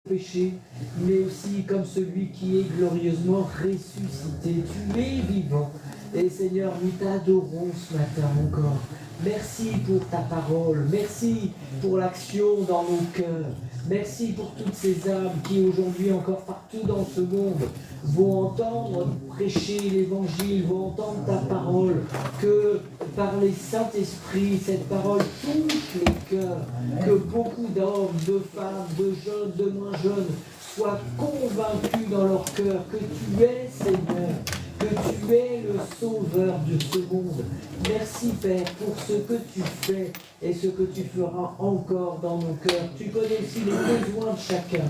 péché, mais aussi comme celui qui est glorieusement ressuscité. Tu es vivant. Et Seigneur, nous t'adorons ce matin encore. Merci pour ta parole. Merci pour l'action dans nos cœurs. Merci pour toutes ces âmes qui aujourd'hui encore partout dans ce monde vont entendre prêcher l'évangile, vont entendre ta parole, que par les Saint-Esprit, cette parole touche les cœurs, que beaucoup d'hommes, de femmes, de jeunes, de moins jeunes soient convaincus dans leur cœur que tu es Seigneur, que tu es le sauveur de ce monde. Merci Père pour ce que tu fais et ce que tu feras encore dans nos cœurs. Tu connais aussi les besoins de chacun.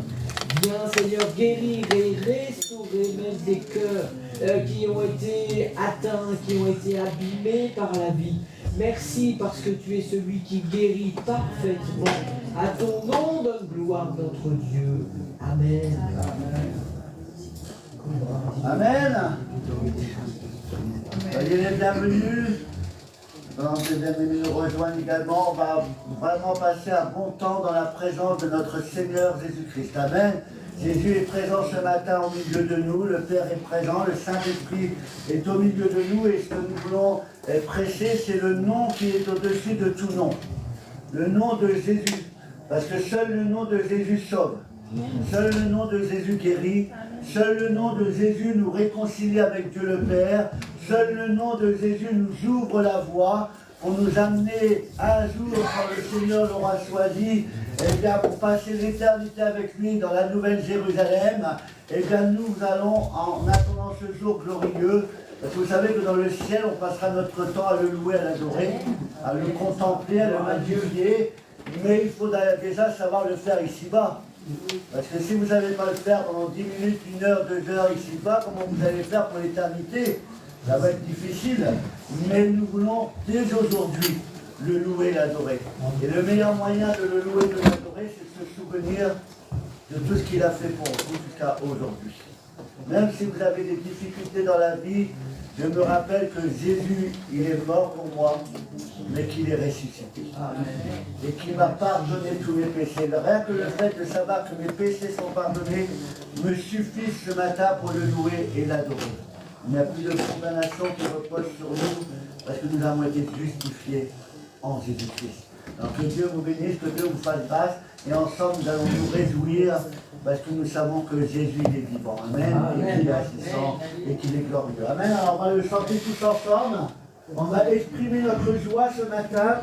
Viens Seigneur guérir et restaurer même des cœurs qui ont été atteints, qui ont été abîmés par la vie. Merci parce que tu es celui qui guérit parfaitement. À ton nom donne gloire notre Dieu. Amen. Amen. Soyez les bienvenus. Pendant que les bienvenus nous rejoignent également, on va vraiment passer un bon temps dans la présence de notre Seigneur Jésus-Christ. Amen. Jésus est présent ce matin au milieu de nous, le Père est présent, le Saint-Esprit est au milieu de nous et ce que nous voulons prêcher, c'est le nom qui est au-dessus de tout nom. Le nom de Jésus. Parce que seul le nom de Jésus sauve. Seul le nom de Jésus guérit. Seul le nom de Jésus nous réconcilie avec Dieu le Père. Seul le nom de Jésus nous ouvre la voie pour nous amener un jour, quand le Seigneur l'aura choisi, eh bien, pour passer l'éternité avec lui dans la nouvelle Jérusalem. Eh bien, nous allons, en attendant ce jour glorieux, parce que vous savez que dans le ciel, on passera notre temps à le louer, à l'adorer, à le contempler, à le magnifier, mais il faut déjà savoir le faire ici-bas. Parce que si vous ne savez pas le faire pendant 10 minutes, 1 heure, 2 heures ici-bas, comment vous allez faire pour l'éternité? Ça va être difficile. Mais nous voulons dès aujourd'hui le louer, l'adorer. Et le meilleur moyen de le louer, de l'adorer, c'est de se souvenir de tout ce qu'il a fait pour vous jusqu'à aujourd'hui. Même si vous avez des difficultés dans la vie, je me rappelle que Jésus, il est mort pour moi, mais qu'il est ressuscité. Et qu'il m'a pardonné tous mes péchés. Rien que le fait de savoir que mes péchés sont pardonnés me suffit ce matin pour le louer et l'adorer. Il n'y a plus de condamnation qui repose sur nous, parce que nous avons été justifiés en Jésus-Christ. Donc que Dieu vous bénisse, que Dieu vous fasse grâce, et ensemble nous allons nous réjouir, parce que nous savons que Jésus il est vivant. Amen. Et qu'il est assistant, et qu'il est glorieux. Amen. Alors on va le chanter tous ensemble. On va exprimer notre joie ce matin.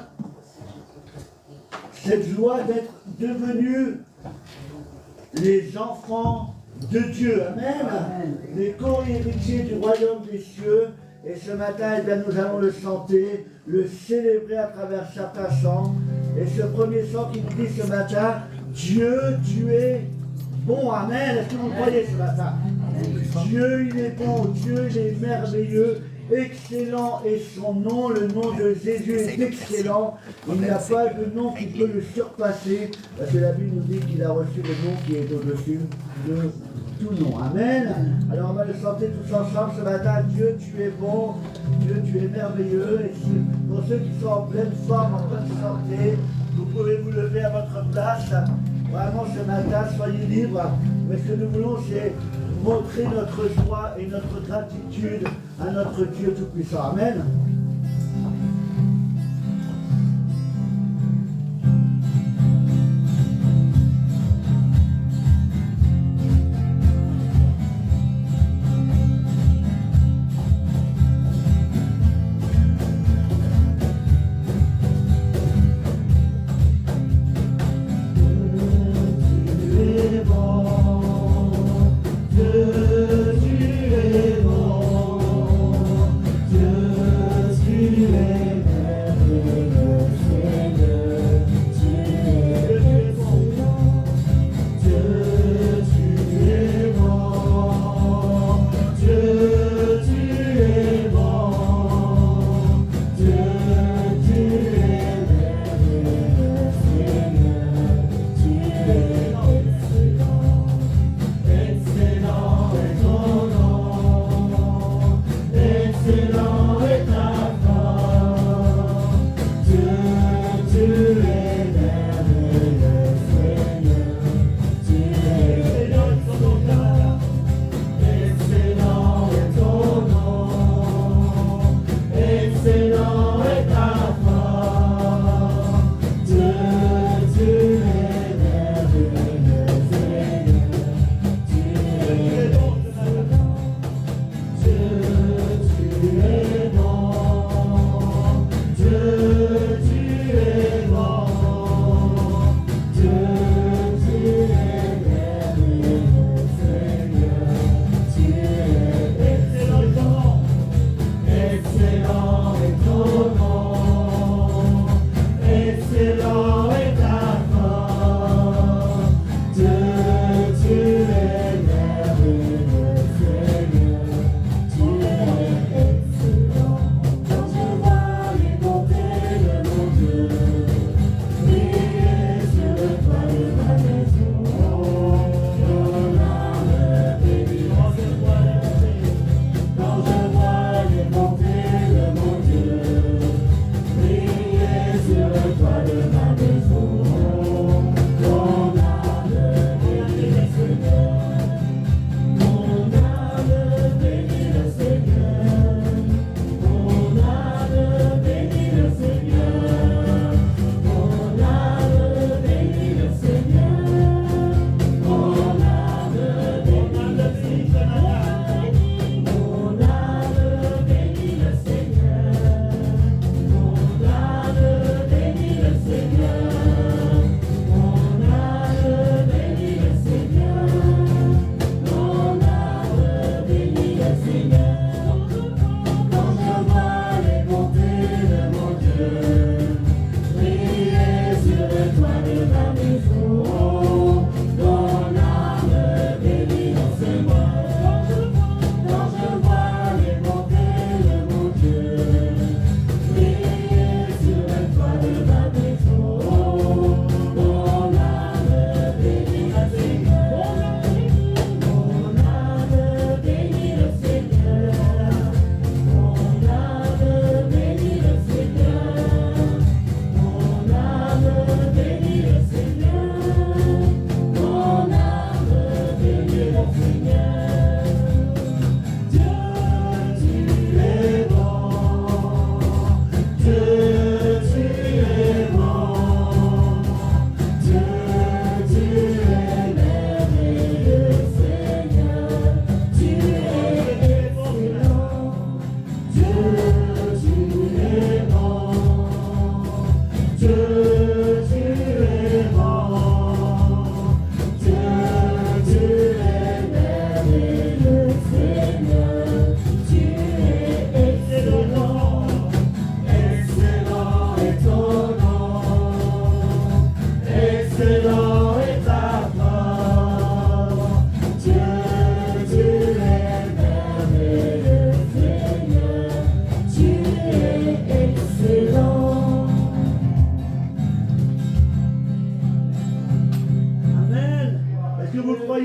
Cette joie d'être devenus les enfants de Dieu. Amen. Amen. Les co-héritiers du royaume des cieux. Et ce matin, eh bien, nous allons le chanter, le célébrer à travers certains chants. Et ce premier chant qui nous dit ce matin, Dieu, tu es bon. Amen. Est-ce que vous croyez ce matin? Dieu, il est bon. Dieu, il est merveilleux. Excellent est son nom. Le nom de Jésus est excellent. Il n'y a pas de nom qui peut le surpasser. Parce que la Bible nous dit qu'il a reçu le nom qui est au-dessus de tout nom. Amen. Alors on va le chanter tous ensemble ce matin. Dieu, tu es bon. Dieu, tu es merveilleux. Et pour ceux qui sont en pleine forme, en train de chanter, vous pouvez vous lever à votre place. Vraiment ce matin, soyez libres. Mais ce que nous voulons, c'est montrer notre joie et notre gratitude à notre Dieu Tout-Puissant. Amen. Dieu, tu es bon. Dieu,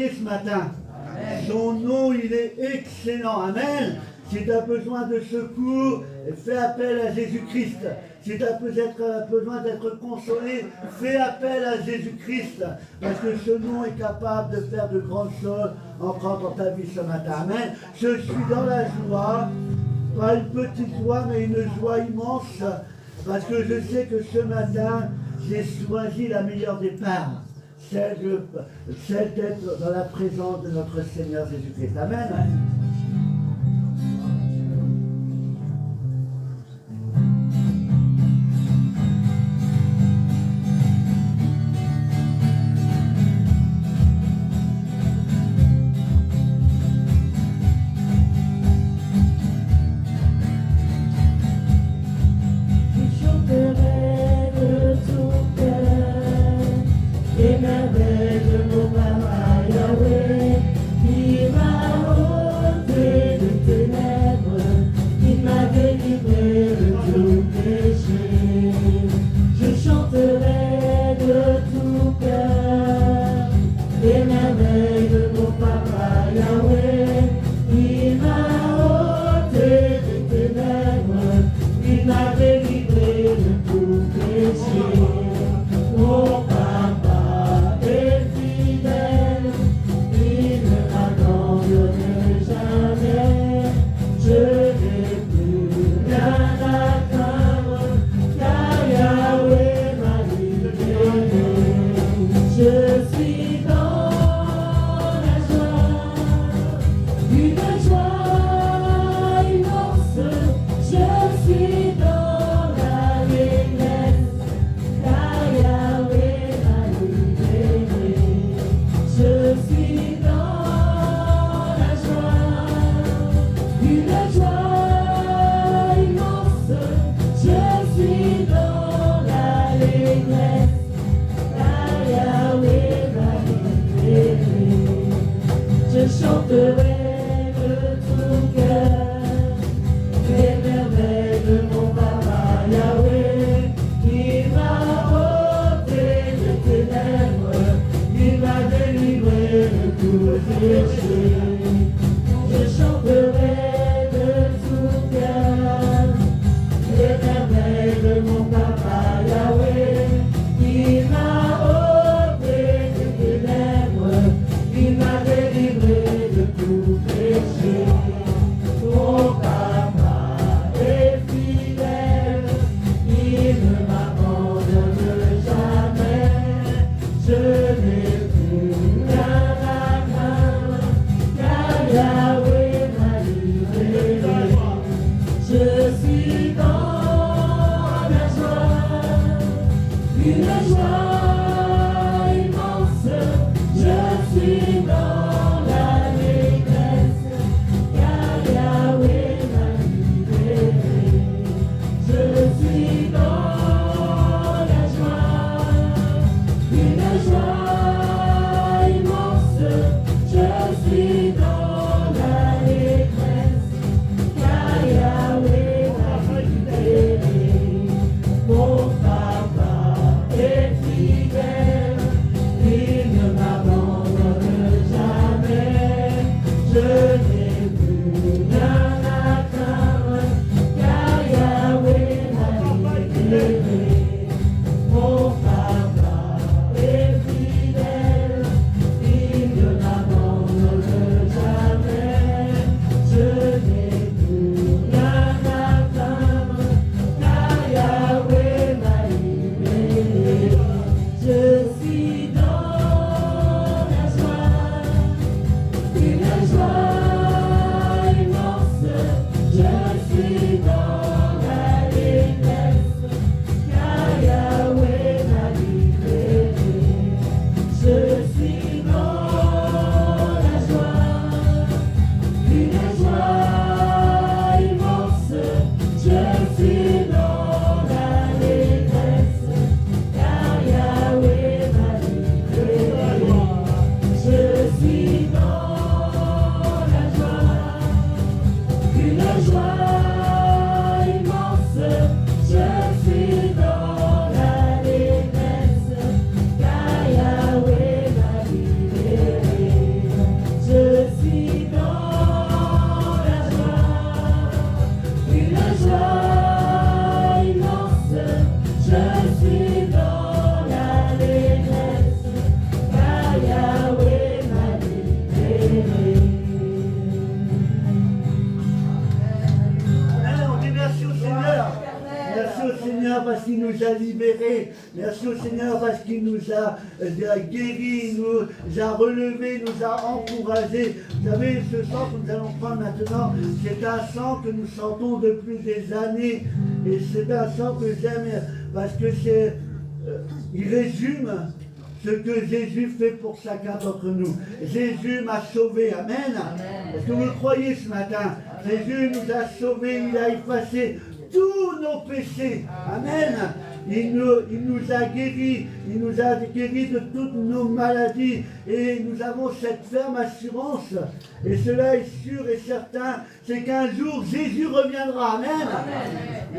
ce matin. Son nom, il est excellent. Amen. Si tu as besoin de secours, fais appel à Jésus-Christ. Si tu as besoin d'être consolé, fais appel à Jésus-Christ. Parce que ce nom est capable de faire de grandes choses encore dans ta vie ce matin. Amen. Je suis dans la joie, pas une petite joie, mais une joie immense. Parce que je sais que ce matin, j'ai choisi la meilleure des parts. Celle d'être dans la présence de notre Seigneur Jésus-Christ. Amen. Yahweh, Parce qu'il nous a libérés. Merci au Seigneur parce qu'il nous a guéris, nous a relevés, nous a encouragés. Vous savez, ce sang que nous allons prendre maintenant, c'est un sang que nous sentons depuis des années. Et c'est un sang que j'aime parce que il résume ce que Jésus fait pour chacun d'entre nous. Jésus m'a sauvé. Amen. Est-ce que vous le croyez ce matin? Jésus nous a sauvés, il a effacé tous nos péchés. Amen. Il nous a guéris, il nous a guéris de toutes nos maladies et nous avons cette ferme assurance et cela est sûr et certain, c'est qu'un jour Jésus reviendra. Amen. Amen.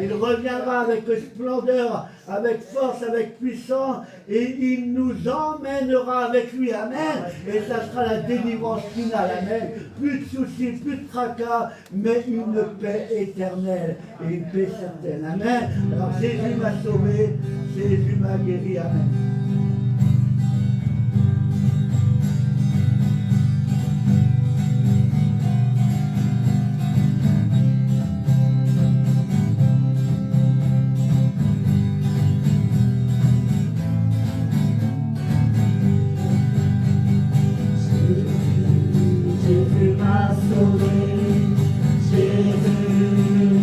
Il reviendra avec splendeur, avec force, avec puissance et il nous emmènera avec lui. Amen. Et ça sera la délivrance finale. Amen. Plus de soucis, plus de tracas, mais une paix éternelle et une paix certaine. Amen. Alors Jésus m'a sauvé, Jésus m'a guéri. Amen. Jésus m'a sauvé,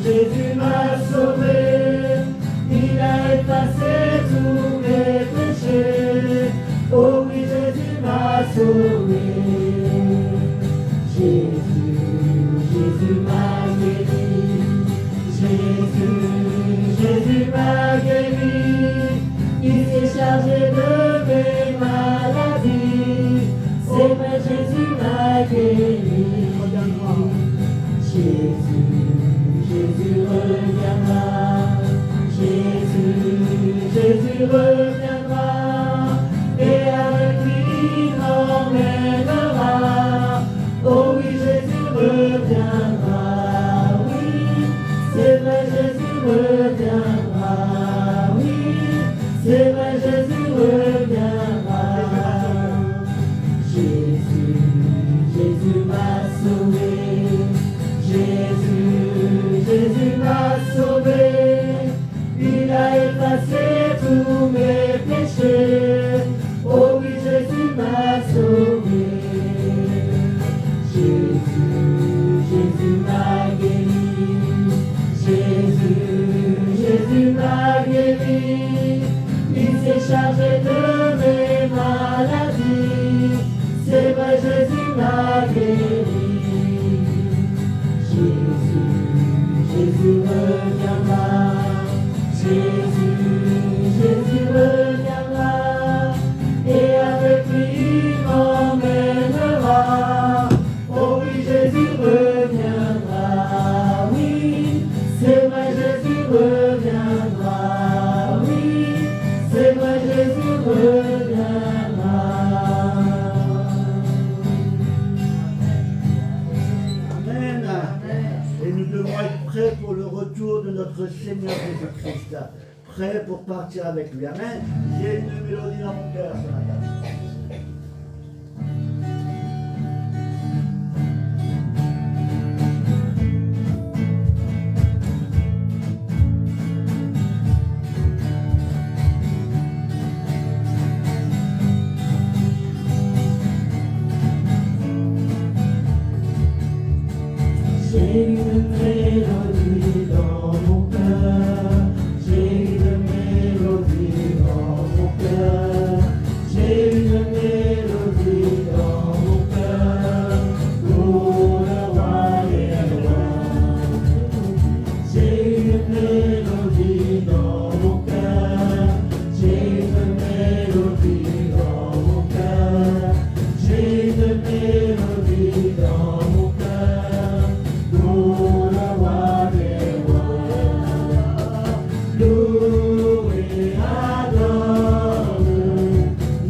Jésus m'a sauvé, il a effacé tous mes péchés. Oh oui, Jésus m'a sauvé. Jésus m'a guéri. Jésus m'a guéri. Il s'est chargé de mes maladies. C'est vrai, Jésus m'a guéri. Jésus reviendra. Jésus reviendra. Et avec lui m'emmènera. Oh oui, Jésus reviendra. Oui, c'est vrai, Jésus reviendra. Oui, c'est vrai, Jésus reviendra. Jésus m'a sauvé. Jésus m'a sauvé. Il a effacé tous mes péchés. Oh oui, Jésus m'a sauvé. Jésus m'a guéri. Jésus m'a guéri. Il s'est chargé de mes maladies. C'est vrai, Jésus m'a guéri. Jésus reviendra. Jésus reviendra. Et avec lui il m'emmènera. Oh oui, Jésus reviendra. Oui, c'est vrai, Jésus reviendra. Oui, c'est vrai, Jésus reviendra. Amen. Et nous devons être prêts pour le retour de notre Seigneur Jésus-Christ. Prêts pour partir avec lui. Amen. J'ai une mélodie dans mon cœur ce matin. J'ai une mélodie dans mon cœur, j'ai une mélodie dans mon cœur, j'ai une mélodie dans mon cœur, pour le roi des rois. J'ai une mélodie dans mon cœur, j'ai une mélodie dans mon cœur, j'ai une mélodie dans mon cœur. Pour le roi des rois, louez, adore,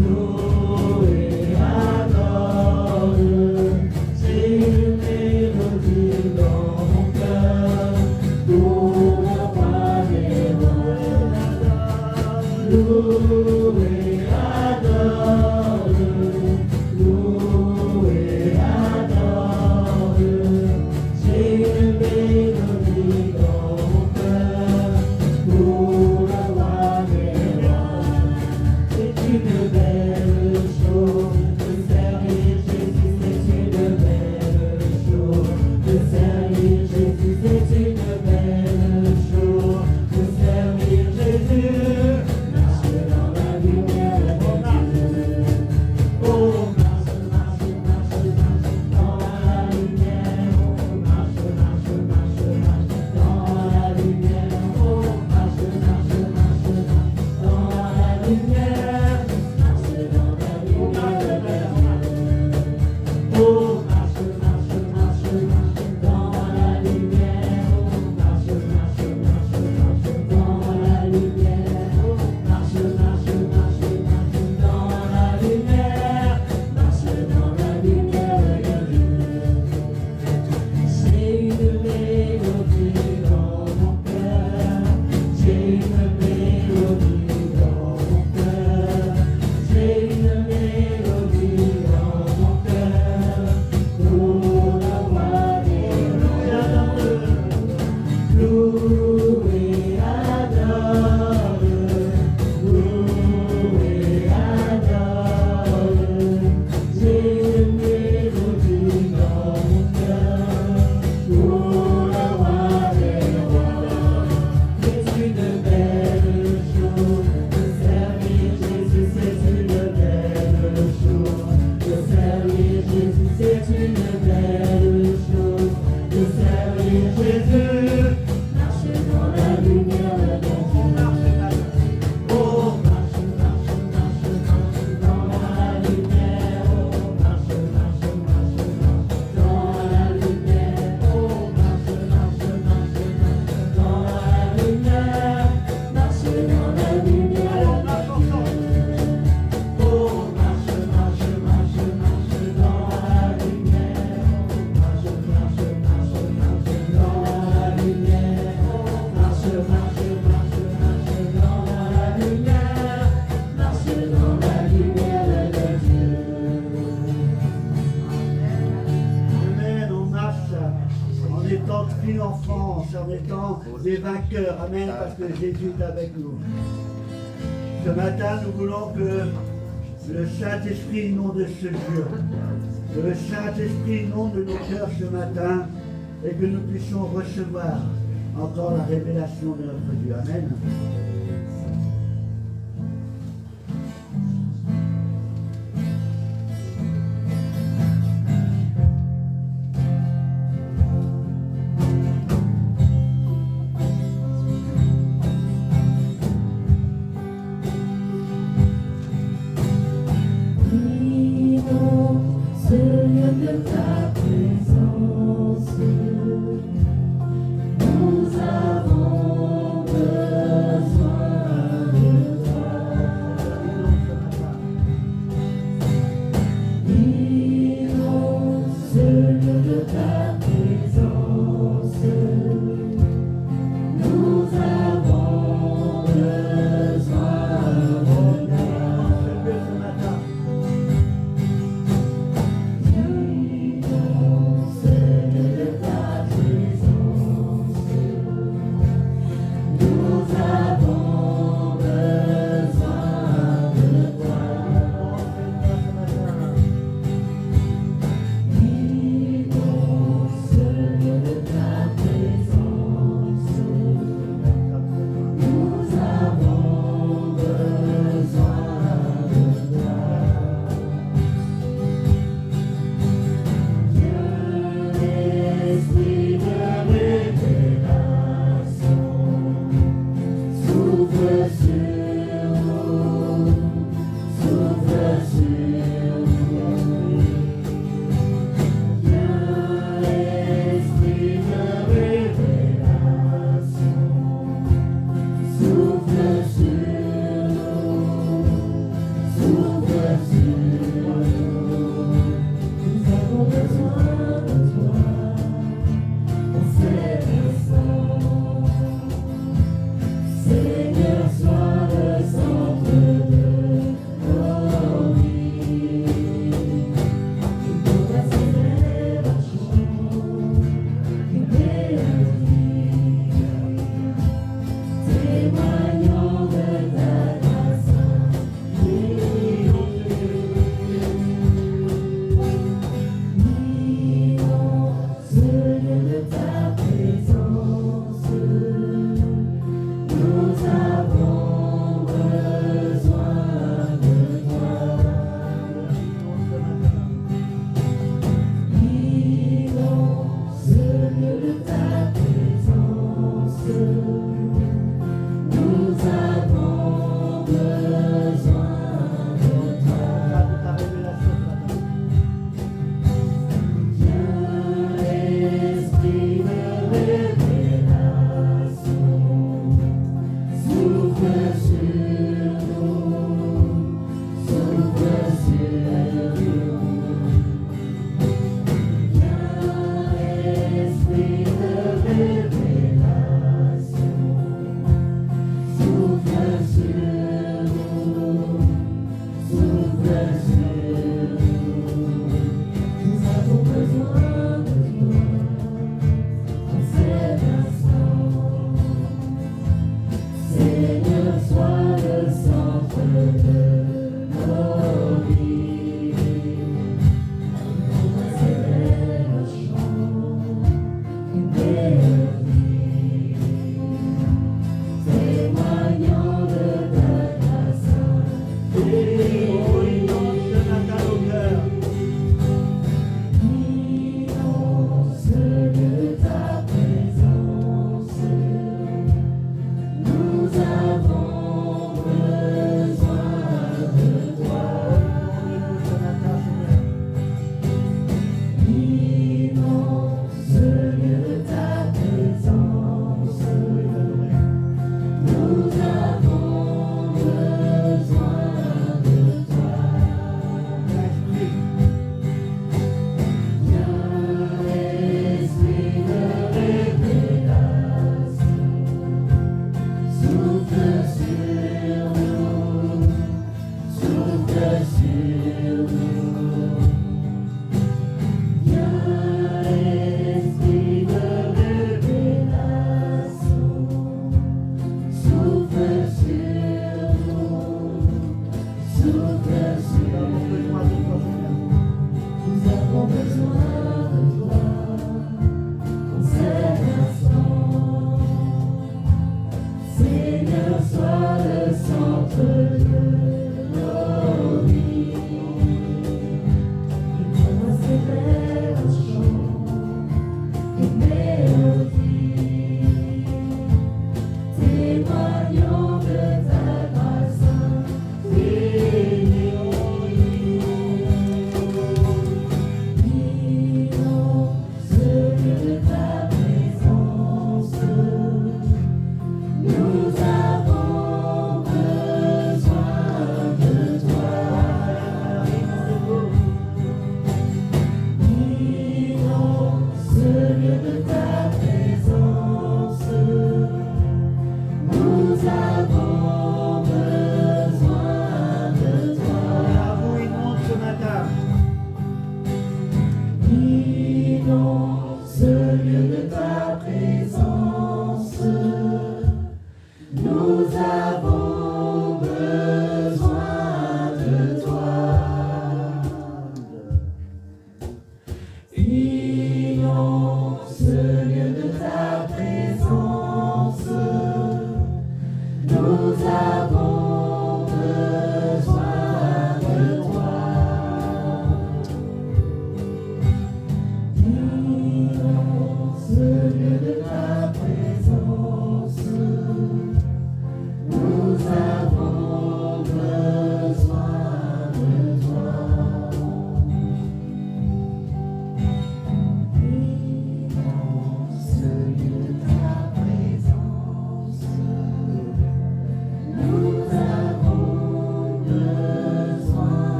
louez, adore. J'ai une mélodie dans mon cœur, pour le roi des rois, louez, adore, louez, adore. J'ai une mélodie dans mon cœur, pour le roi des rois. C'est une belle chose de servir Jésus, c'est une belle chose de servir Jésus, c'est une belle chose de servir Jésus. Marche dans la lumière de Dieu. Oh, marche, marche, marche, marche dans la lumière. Oh, marche, marche, marche, marche dans la lumière. Oh, marche, marche, marche, marche dans la lumière. Marche dans la lumière de Dieu. Oh, marche, marche, marche, marche dans la lumière. Oh, marche, marche, marche, marche dans la lumière. Oh, marche, marche, marche, marche dans la lumière. Marche dans la lumière de Dieu. J'ai une mélodie dans mon cœur, j'ai une mélodie dans mon cœur, j'ai une mélodie dans mon cœur, pour le roi des rois. Louez, adore, louez, adore. J'ai une mélodie dans mon cœur, pour le roi des rois. C'est une belle chose de servir Jésus, c'est une belle chose de servir Jésus, c'est une belle chose de servir Jésus. Marche dans la lumière de Dieu. Oh, marche, marche, marche, marche dans la lumière. Oh, marche, marche, marche, marche dans la lumière. Oh, marche, marche, marche, marche dans la lumière. Marche dans la lumière de Dieu. Oh, marche, marche, marche, marche dans la lumière. Oh, marche, marche, marche, marche dans la lumière. Oh, marche, marche, marche, marche dans la lumière. Marche dans la lumière de Dieu. Amen, on marche en étant triomphants, en étant des vainqueurs. Amen, parce que Jésus est avec nous. Ce matin, nous voulons que le Saint-Esprit inonde ce lieu, que le Saint-Esprit inonde nos cœurs ce matin et que nous puissions recevoir encore la révélation de notre Dieu. Amen.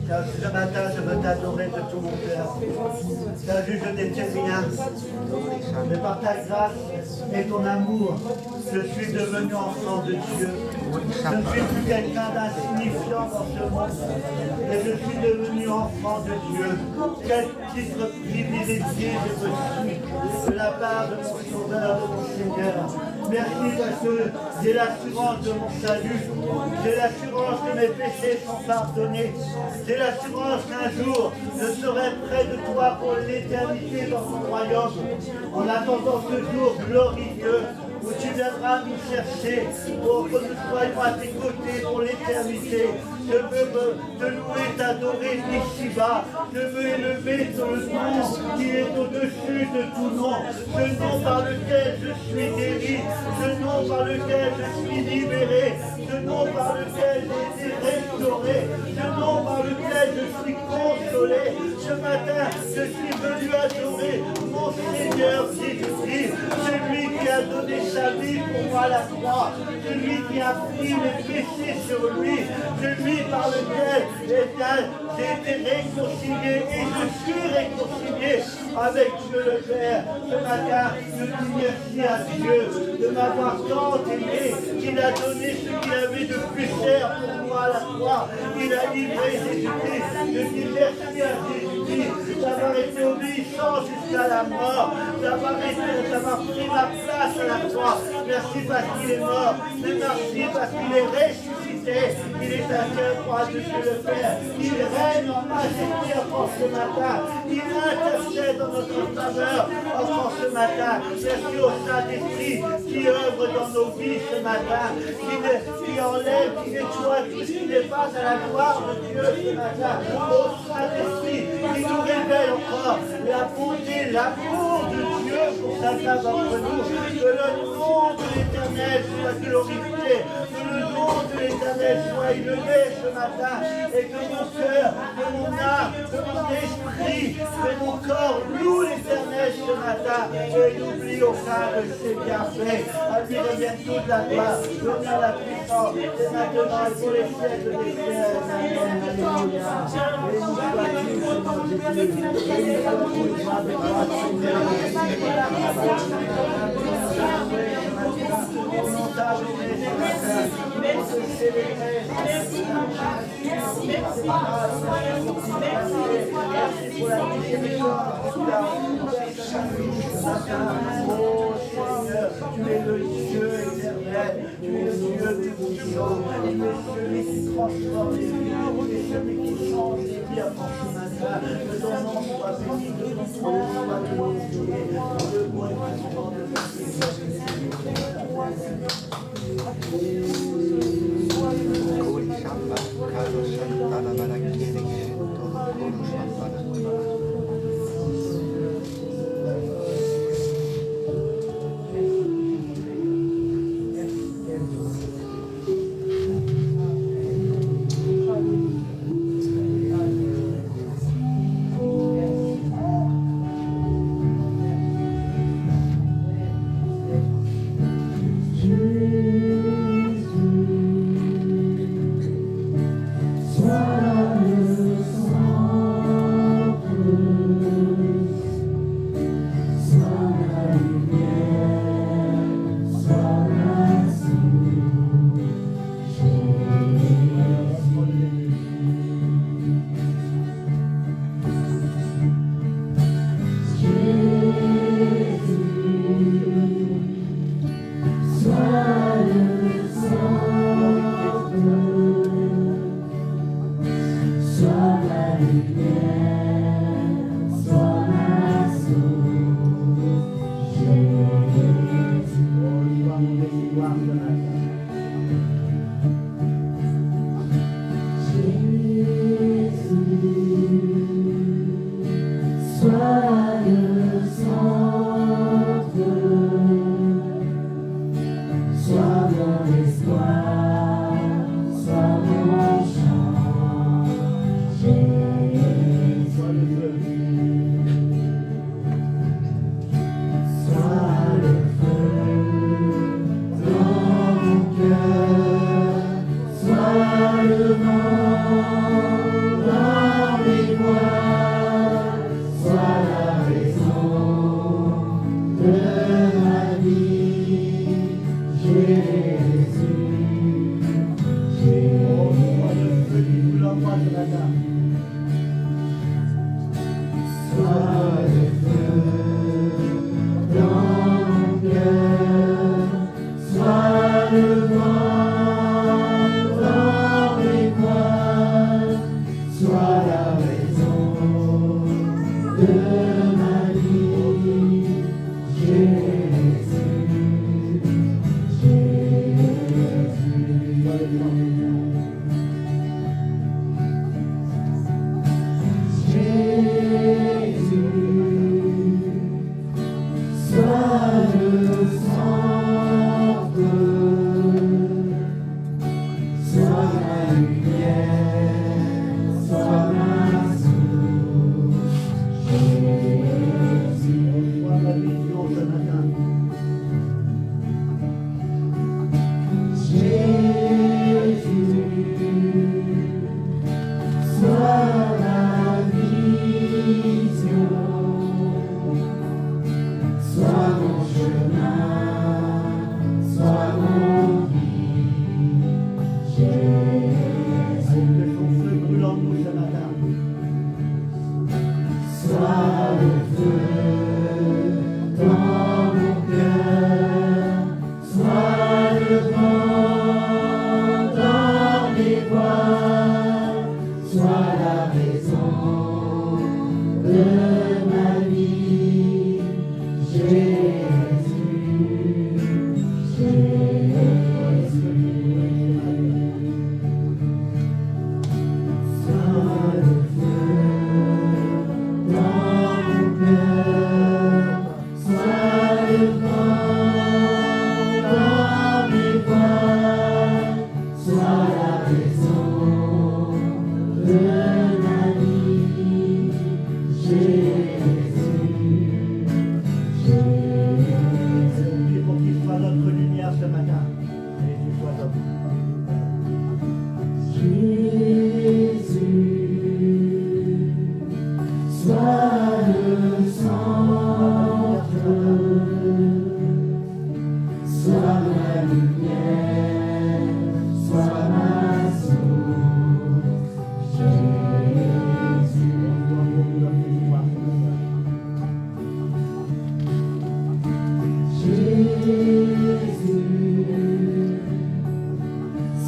Ce matin, je veux t'adorer de tout mon cœur. T'as vu, je n'étais rien. Mais par ta grâce et ton amour, je suis devenu enfant de Dieu. Je ne suis plus quelqu'un d'insignifiant dans ce monde, mais je suis devenu enfant de Dieu. Quel titre privilégié je me suis de la part de mon Sauveur, de mon Seigneur. Merci parce que j'ai l'assurance de mon salut. J'ai l'assurance que mes péchés sont pardonnés. J'ai l'assurance qu'un jour, je serai près de toi pour l'éternité dans ton royaume. En attendant ce jour glorieux où tu viendras nous chercher pour que nous soyons à tes côtés pour l'éternité. Je veux te louer, t'adorer ici-bas. Je veux élever ton nom qui est au-dessus de tout nom. Ce nom par lequel je suis guéri, ce nom par lequel je suis libéré, ce nom par lequel j'ai été restauré, ce nom par lequel je suis consolé. Ce matin, je suis venu adorer mon Seigneur Jésus-Christ, celui qui a donné donné sa vie pour moi à la croix, celui qui a pris mes péchés sur lui, celui par lequel j'ai été réconcilié et je suis réconcilié avec Dieu le Père. Ce matin, je dis merci à Dieu de m'avoir tant aimé qu'il a donné ce qu'il avait de plus cher pour moi à la croix. Il a livré Jésus-Christ. Je dis merci à Jésus-Christ d'avoir été obéissant jusqu'à la mort, d'avoir pris ma place à la croix. Merci parce qu'il est mort, mais merci parce qu'il est ressuscité. Il est assis à la croix de Dieu le Père. Il règne en majesté encore ce matin. Il intercède dans notre faveur encore ce matin. Merci au Saint-Esprit qui œuvre dans nos vies ce matin, qui enlève, qui nettoie tout ce qui n'est pas à la gloire de Dieu ce matin. Au Saint-Esprit qui nous révèle encore la bonté, l'amour de Dieu pour chacun d'entre nous. Que le nom de l'Éternel soit glorifié, que le nom de l'Éternel soit élevé ce matin, et que mon cœur, que mon âme, que mon esprit, que mon corps loue l'Éternel ce matin, et n'oublie aucun de ses bienfaits. À lui revienne toute la gloire, l'honneur, la puissance, et maintenant et pour les siècles des siècles. Amen. Alléluia. Béni sois-tu, Seigneur Jésus. Béni sois-tu, joie de grâce, Seigneur. Tu es le Dieu éternel, tu es le Dieu de puissance, tu es celui qui transforme les vies, tu es celui qui change les vies avant ce matin. Que ton nom soit béni, que ton nom soit glorifié, le bon nom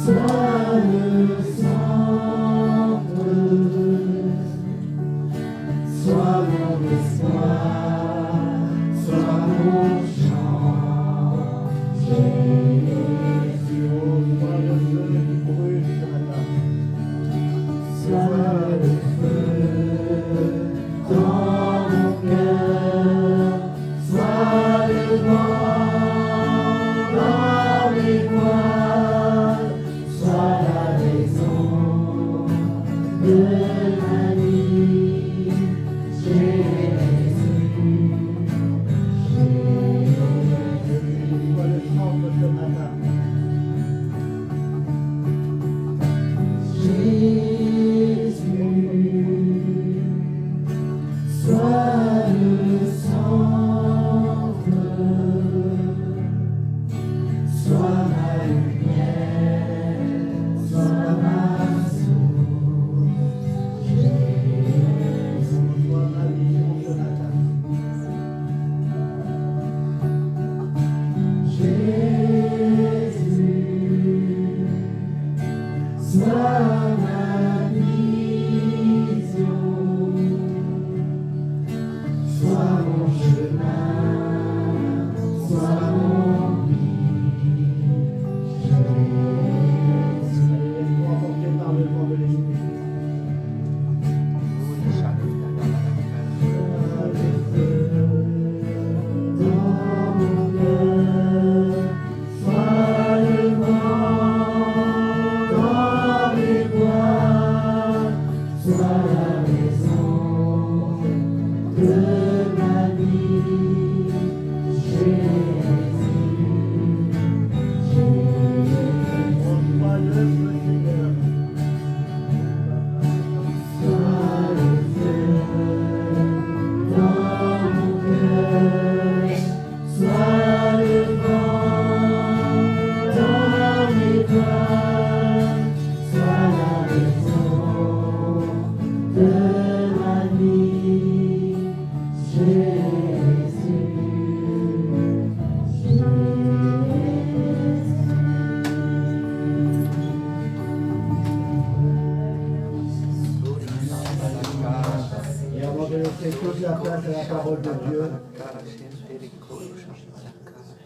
sois le centre, sois mon espoir, sois mon chant, Jésus. Sois le feu dans mon cœur, sois le vent dans mes voiles, sois la raison de ma vie, Jésus, Jésus. Sois le centre ce matin. Jésus, sois le centre, sois ma lumière, sois ma source, Jésus. Sois ma vision ce matin. Jésus, sois ma vision, sois mon chemin, sois mon vie, Jésus. Laisse-moi emporter par le vent de l'Esprit. Dans mon cœur, sois le vent dans mes voiles, sois la raison de ma vie, Jésus, Jésus. Reçois-le, Seigneur. Sois le feu dans mon cœur, sois le vent dans mes voiles, sois la raison de ma vie, Jésus, Et avant de laisser toute la place à la parole de Dieu,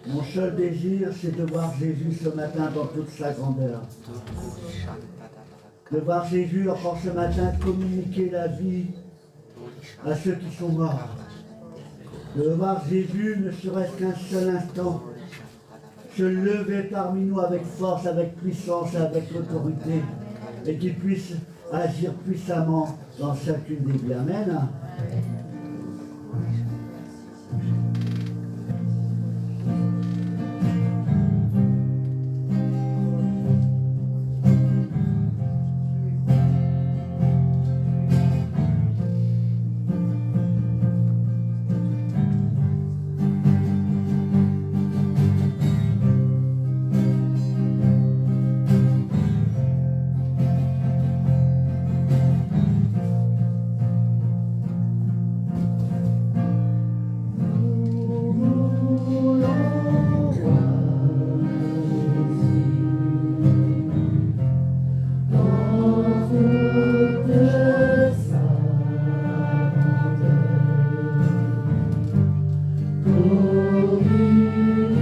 mon seul désir, c'est de voir Jésus ce matin dans toute sa grandeur. De voir Jésus encore ce matin communiquer la vie à ceux qui sont morts. De voir Jésus, ne serait-ce qu'un seul instant, se lever parmi nous avec force, avec puissance, avec autorité, et qu'il puisse agir puissamment dans chacune des vies. Amen. Communiquer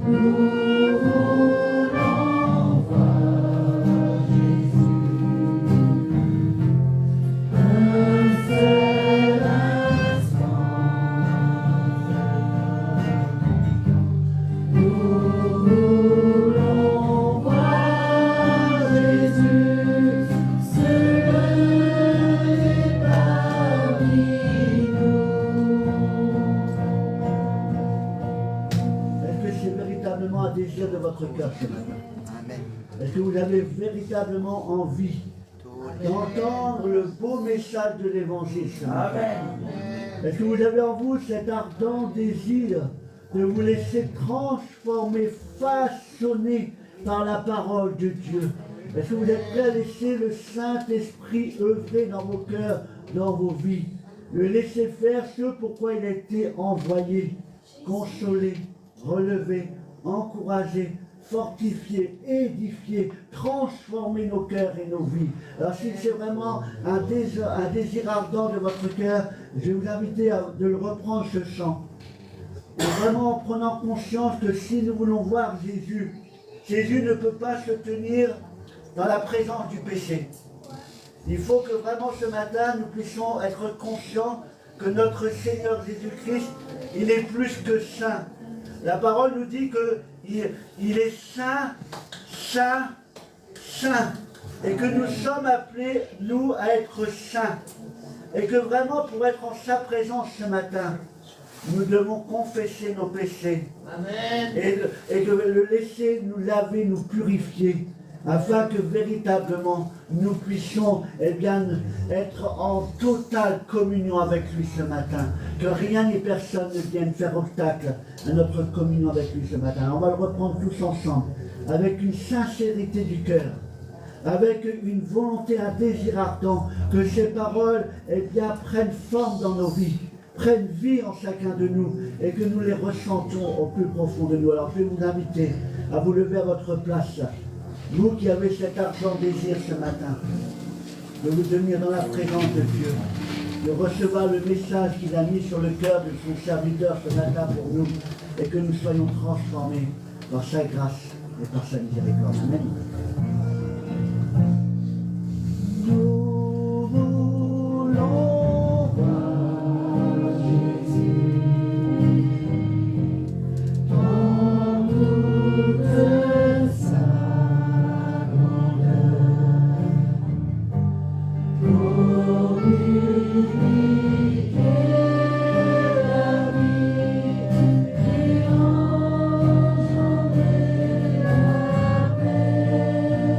Nous voulons voir Jésus. Un seul instant. Nous voulons voir Jésus se lever parmi nous. Est-ce que c'est véritablement un désir de votre cœur ce matin? Est-ce que vous avez véritablement envie d'entendre le beau message de l'Évangile ce matin? Est-ce que vous avez en vous cet ardent désir de vous laisser transformer, façonner par la parole de Dieu? Est-ce que vous êtes prêts à laisser le Saint-Esprit œuvrer dans vos cœurs, dans vos vies? Le laisser faire ce pourquoi il a été envoyé, consoler, relever, encourager, fortifier, édifier, transformer nos cœurs et nos vies. Alors si c'est vraiment un désir ardent de votre cœur, je vais vous inviter de le reprendre ce chant. Et vraiment en prenant conscience que si nous voulons voir Jésus, Jésus ne peut pas se tenir dans la présence du péché. Il faut que vraiment ce matin nous puissions être conscients que notre Seigneur Jésus-Christ, il est plus que saint. La parole nous dit qu'il est saint, saint, saint. Et que nous sommes appelés, nous, à être saints. Et que vraiment, pour être en sa présence ce matin, nous devons confesser nos péchés. Amen. Et de le laisser nous laver, nous purifier, afin que véritablement nous puissions être en totale communion avec lui ce matin. Que rien ni personne ne vienne faire obstacle à notre communion avec lui ce matin. On va le reprendre tous ensemble, avec une sincérité du cœur, avec une volonté, un désir ardent, que ces paroles prennent forme dans nos vies, prennent vie en chacun de nous, et que nous les ressentons au plus profond de nous. Alors je vais vous inviter à vous lever à votre place, vous qui avez cet ardent désir ce matin, de vous tenir dans la présence de Dieu, de recevoir le message qu'il a mis sur le cœur de son serviteur ce matin pour nous, et que nous soyons transformés par sa grâce et par sa miséricorde. Amen. Nous voulons voir Jésus dans toute sa grandeur, pour unifier la vie et engendrer la paix.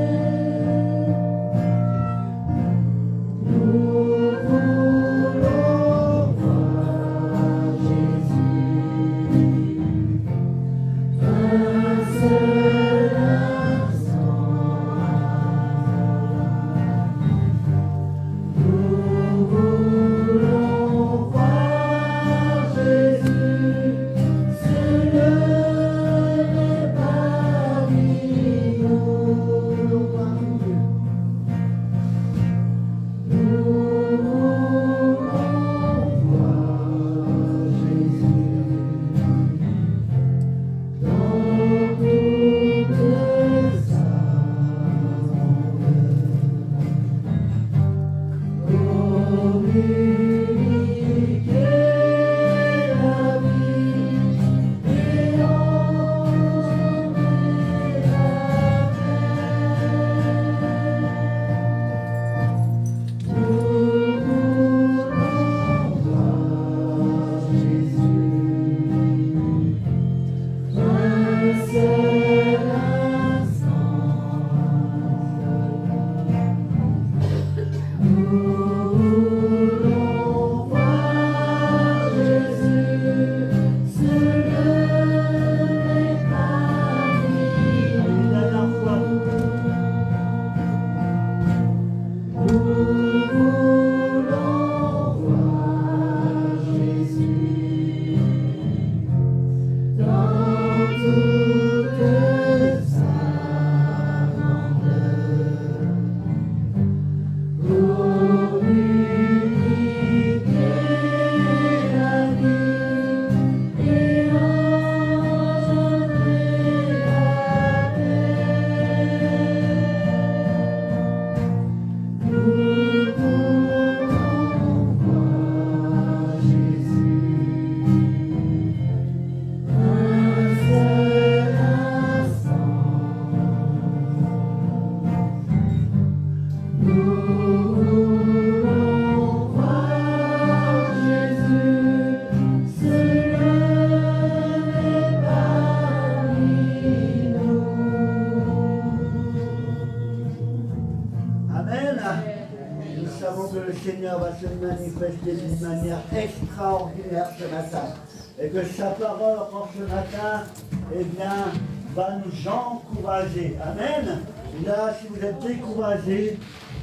Seigneur va se manifester d'une manière extraordinaire ce matin. Et que sa parole encore ce matin, eh bien, va nous encourager. Amen. Là, si vous êtes découragés,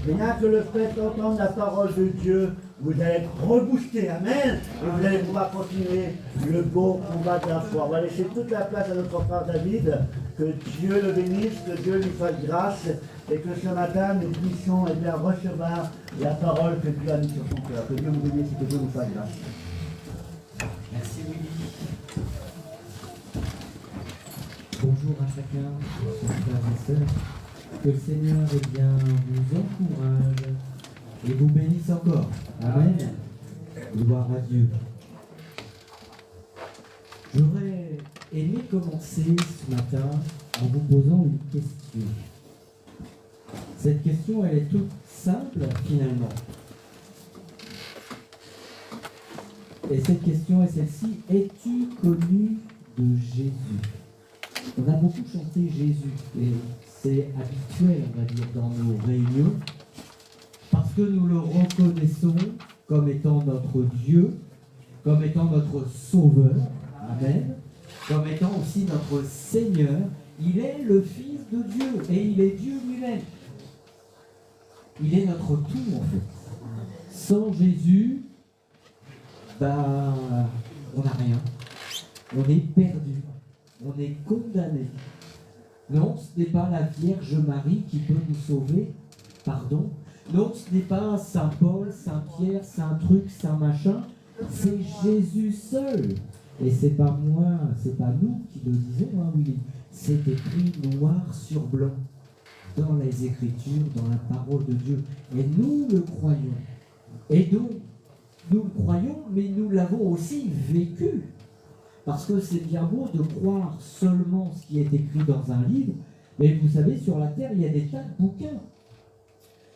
rien que le fait d'entendre la parole de Dieu, vous allez être reboosté. Amen. Et vous allez pouvoir continuer le beau combat de la foi. On va laisser toute la place à notre frère David. Que Dieu le bénisse, que Dieu lui fasse grâce. Et que ce matin, nous puissions eh bien, recevoir la parole que Dieu a mise sur son cœur. Que Dieu vous bénisse et que Dieu vous fasse grâce. Merci Willy. Bonjour à chacun, chers frères et sœurs. Que le Seigneur eh bien, vous encourage et vous bénisse encore. Amen. Gloire à Dieu. J'aurais aimé commencer ce matin en vous posant une question. Cette question, elle est toute simple finalement. Et cette question est celle-ci. Es-tu connu de Jésus? On a beaucoup chanté Jésus et c'est habituel, on va dire, dans nos réunions parce que nous le reconnaissons comme étant notre Dieu, comme étant notre Sauveur, Amen, comme étant aussi notre Seigneur. Il est le Fils de Dieu et il est Dieu lui-même. Il est notre tout en fait. Sans Jésus, on n'a rien. On est perdu. On est condamné. Non, ce n'est pas la Vierge Marie qui peut nous sauver. Pardon. Non, ce n'est pas Saint Paul, Saint Pierre, Saint truc, Saint machin. C'est Jésus seul. Et c'est pas moi, c'est pas nous qui le disons, hein, Willy. C'est écrit noir sur blanc dans les Écritures, dans la parole de Dieu. Et nous le croyons. Et donc, nous le croyons, mais nous l'avons aussi vécu. Parce que c'est bien beau de croire seulement ce qui est écrit dans un livre, mais vous savez, sur la terre, il y a des tas de bouquins.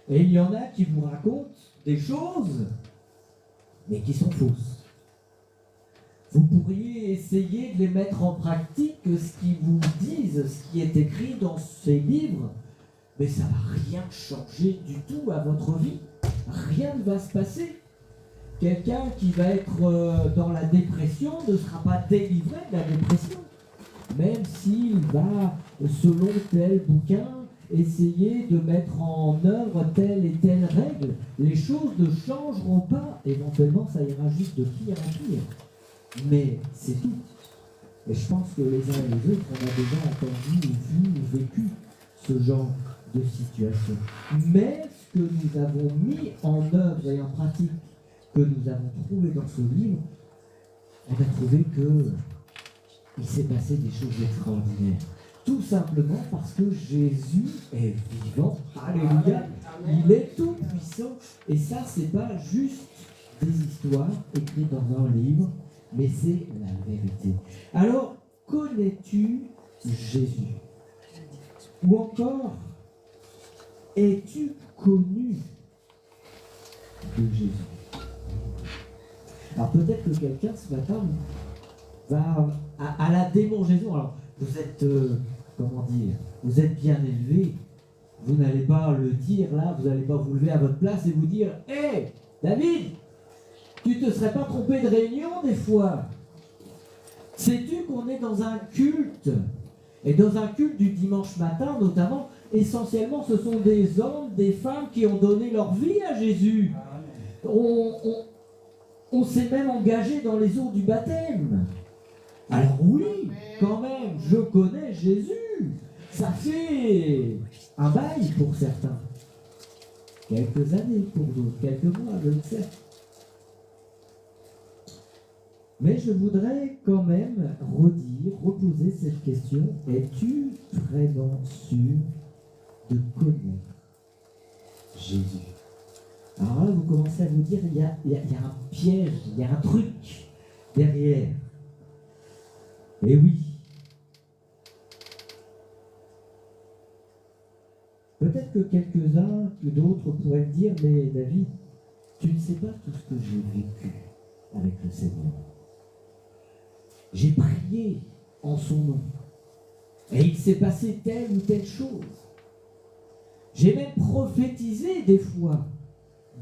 Et il y en a qui vous racontent des choses, mais qui sont fausses. Vous pourriez essayer de les mettre en pratique, ce qu'ils vous disent, ce qui est écrit dans ces livres, mais ça ne va rien changer du tout à votre vie. Rien ne va se passer. Quelqu'un qui va être dans la dépression ne sera pas délivré de la dépression, même s'il va, selon tel bouquin, essayer de mettre en œuvre telle et telle règle. Les choses ne changeront pas. Éventuellement, ça ira juste de pire en pire. Mais c'est tout. Et je pense que les uns et les autres, on a déjà entendu, vu ou vécu ce genre de situation. Mais ce que nous avons mis en œuvre et en pratique, que nous avons trouvé dans ce livre, on a trouvé que il s'est passé des choses extraordinaires. Tout simplement parce que Jésus est vivant. Alléluia. Il est tout puissant. Et ça, c'est pas juste des histoires écrites dans un livre, mais c'est la vérité. Alors, connais-tu Jésus? Ou encore, es-tu connu de Jésus? Alors peut-être que quelqu'un ce matin va à la démangeaison. Alors vous êtes, comment dire, vous êtes bien élevé. Vous n'allez pas le dire là, vous n'allez pas vous lever à votre place et vous dire « Hé, David, tu te serais pas trompé de réunion des fois? Sais-tu qu'on est dans un culte? Et dans un culte du dimanche matin notamment, essentiellement ce sont des hommes, des femmes qui ont donné leur vie à Jésus. On s'est même engagé dans les eaux du baptême. Alors oui, quand même, je connais Jésus. Ça fait un bail pour certains. Quelques années pour d'autres, quelques mois, je le sais. Mais je voudrais quand même reposer cette question. Es-tu vraiment sûr de connaître Jésus? Alors là, vous commencez à vous dire, il y a un piège, il y a un truc derrière. Et oui. Peut-être que quelques-uns, que d'autres pourraient me dire, mais David, tu ne sais pas tout ce que j'ai vécu avec le Seigneur. J'ai prié en son nom. Et il s'est passé telle ou telle chose. J'ai même prophétisé des fois.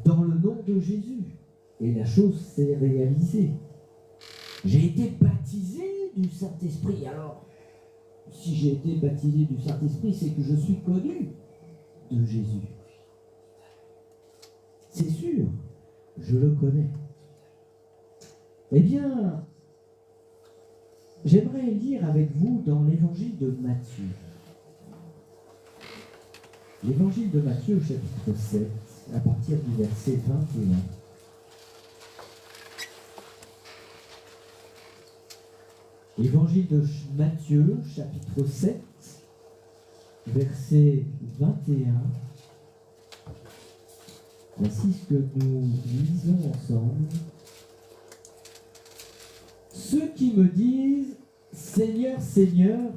dans le nom de Jésus. Et la chose s'est réalisée. J'ai été baptisé du Saint-Esprit. Alors, si j'ai été baptisé du Saint-Esprit, c'est que je suis connu de Jésus. C'est sûr, je le connais. Eh bien, j'aimerais lire avec vous dans l'évangile de Matthieu. L'évangile de Matthieu, chapitre 7, à partir du verset 21. Évangile de Matthieu, chapitre 7, verset 21. Voici ce que nous lisons ensemble. Ceux qui me disent « Seigneur, Seigneur »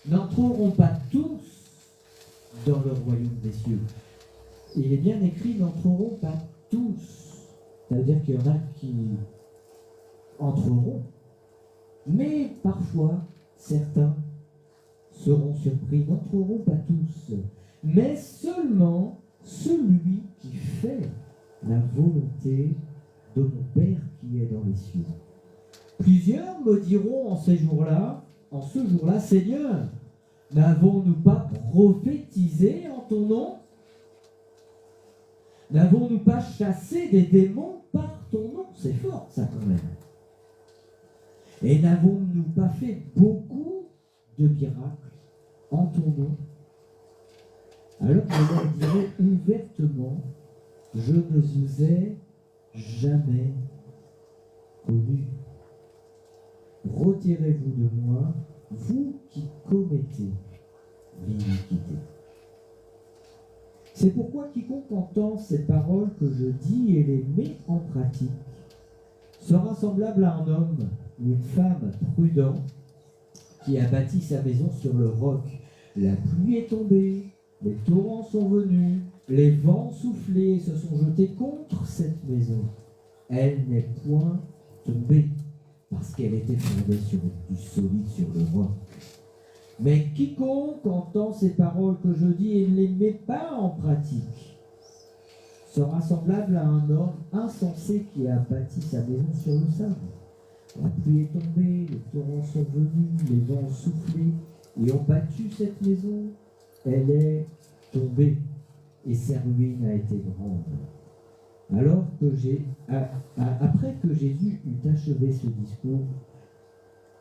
n'entreront pas tous dans le royaume des cieux. Il est bien écrit « n'entreront pas tous ». Ça veut dire qu'il y en a qui entreront. Mais parfois, certains seront surpris, n'entreront pas tous, mais seulement celui qui fait la volonté de mon Père qui est dans les cieux. Plusieurs me diront en ce jour-là, Seigneur, n'avons-nous pas prophétisé en ton nom? N'avons-nous pas chassé des démons par ton nom? C'est fort ça quand même. Et n'avons-nous pas fait beaucoup de miracles en ton nom? Alors je leur dirai ouvertement, je ne vous ai jamais connus. Retirez-vous de moi, vous qui commettez l'iniquité. C'est pourquoi quiconque entend ces paroles que je dis et les met en pratique sera semblable à un homme ou une femme prudent qui a bâti sa maison sur le roc. La pluie est tombée, les torrents sont venus, les vents soufflés se sont jetés contre cette maison. Elle n'est point tombée parce qu'elle était fondée sur du solide, sur le roc. Mais quiconque entend ces paroles que je dis et ne les met pas en pratique sera semblable à un homme insensé qui a bâti sa maison sur le sable. La pluie est tombée, les torrents sont venus, les vents ont soufflé et ont battu cette maison. Elle est tombée et sa ruine a été grande. Alors que après que Jésus eut achevé ce discours,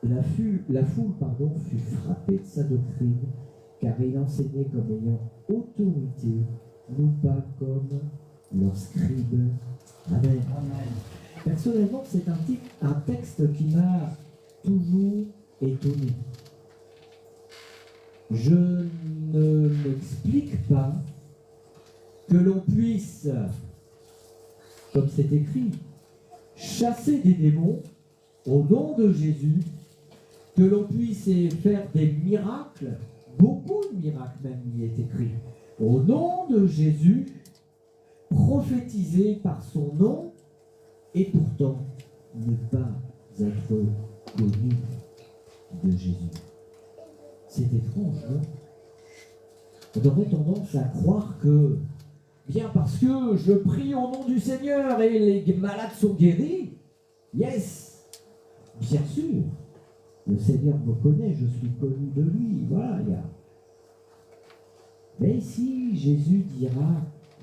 la foule fut frappée de sa doctrine, car il enseignait comme ayant autorité, non pas comme leurs scribes. Amen. Amen. Personnellement, c'est un texte qui m'a toujours étonné. Je ne m'explique pas que l'on puisse, comme c'est écrit, chasser des démons au nom de Jésus, que l'on puisse faire des miracles, beaucoup de miracles même, il est écrit, au nom de Jésus, prophétiser par son nom, et pourtant ne pas être connu de Jésus. C'est étrange, non? On aurait tendance à croire que, bien parce que je prie au nom du Seigneur et les malades sont guéris, yes, bien sûr, le Seigneur me connaît, je suis connu de lui, voilà, Mais ici, Jésus dira,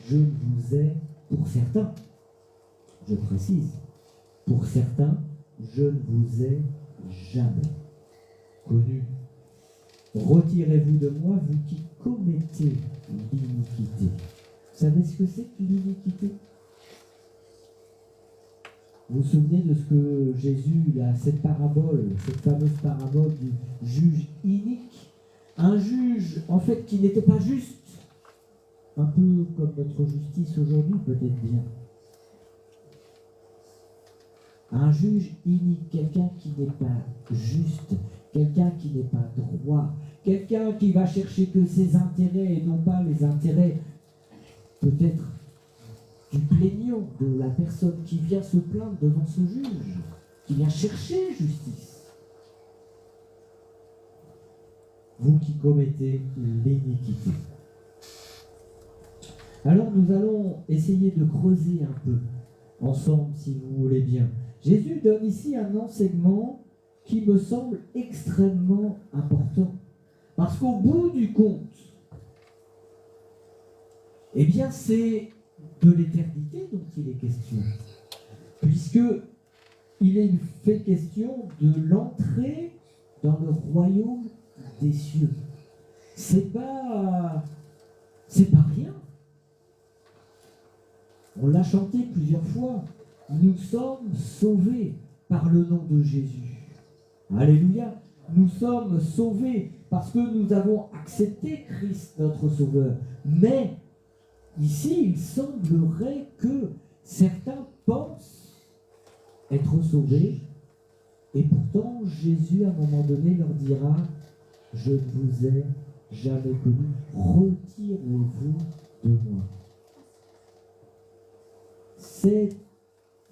je ne vous ai, pour certains, je précise, pour certains, je ne vous ai jamais connu. Retirez-vous de moi, vous qui commettez l'iniquité. Vous savez ce que c'est que l'iniquité? Vous vous souvenez de ce que Jésus, cette parabole, cette fameuse parabole du juge inique? Un juge, en fait, qui n'était pas juste. Un peu comme notre justice aujourd'hui, peut-être bien. Un juge inique, quelqu'un qui n'est pas juste, quelqu'un qui n'est pas droit, quelqu'un qui va chercher que ses intérêts et non pas les intérêts, peut-être, du plaignant, de la personne qui vient se plaindre devant ce juge, qui vient chercher justice. Vous qui commettez l'iniquité. Alors nous allons essayer de creuser un peu ensemble, si vous voulez bien. Jésus donne ici un enseignement qui me semble extrêmement important. Parce qu'au bout du compte, eh bien c'est de l'éternité dont il est question. Puisque il est fait question de l'entrée dans le royaume des cieux. C'est pas rien. On l'a chanté plusieurs fois. Nous sommes sauvés par le nom de Jésus. Alléluia. Nous sommes sauvés parce que nous avons accepté Christ notre Sauveur. Mais ici, il semblerait que certains pensent être sauvés et pourtant Jésus à un moment donné leur dira: je ne vous ai jamais connu, retirez-vous de moi. C'est,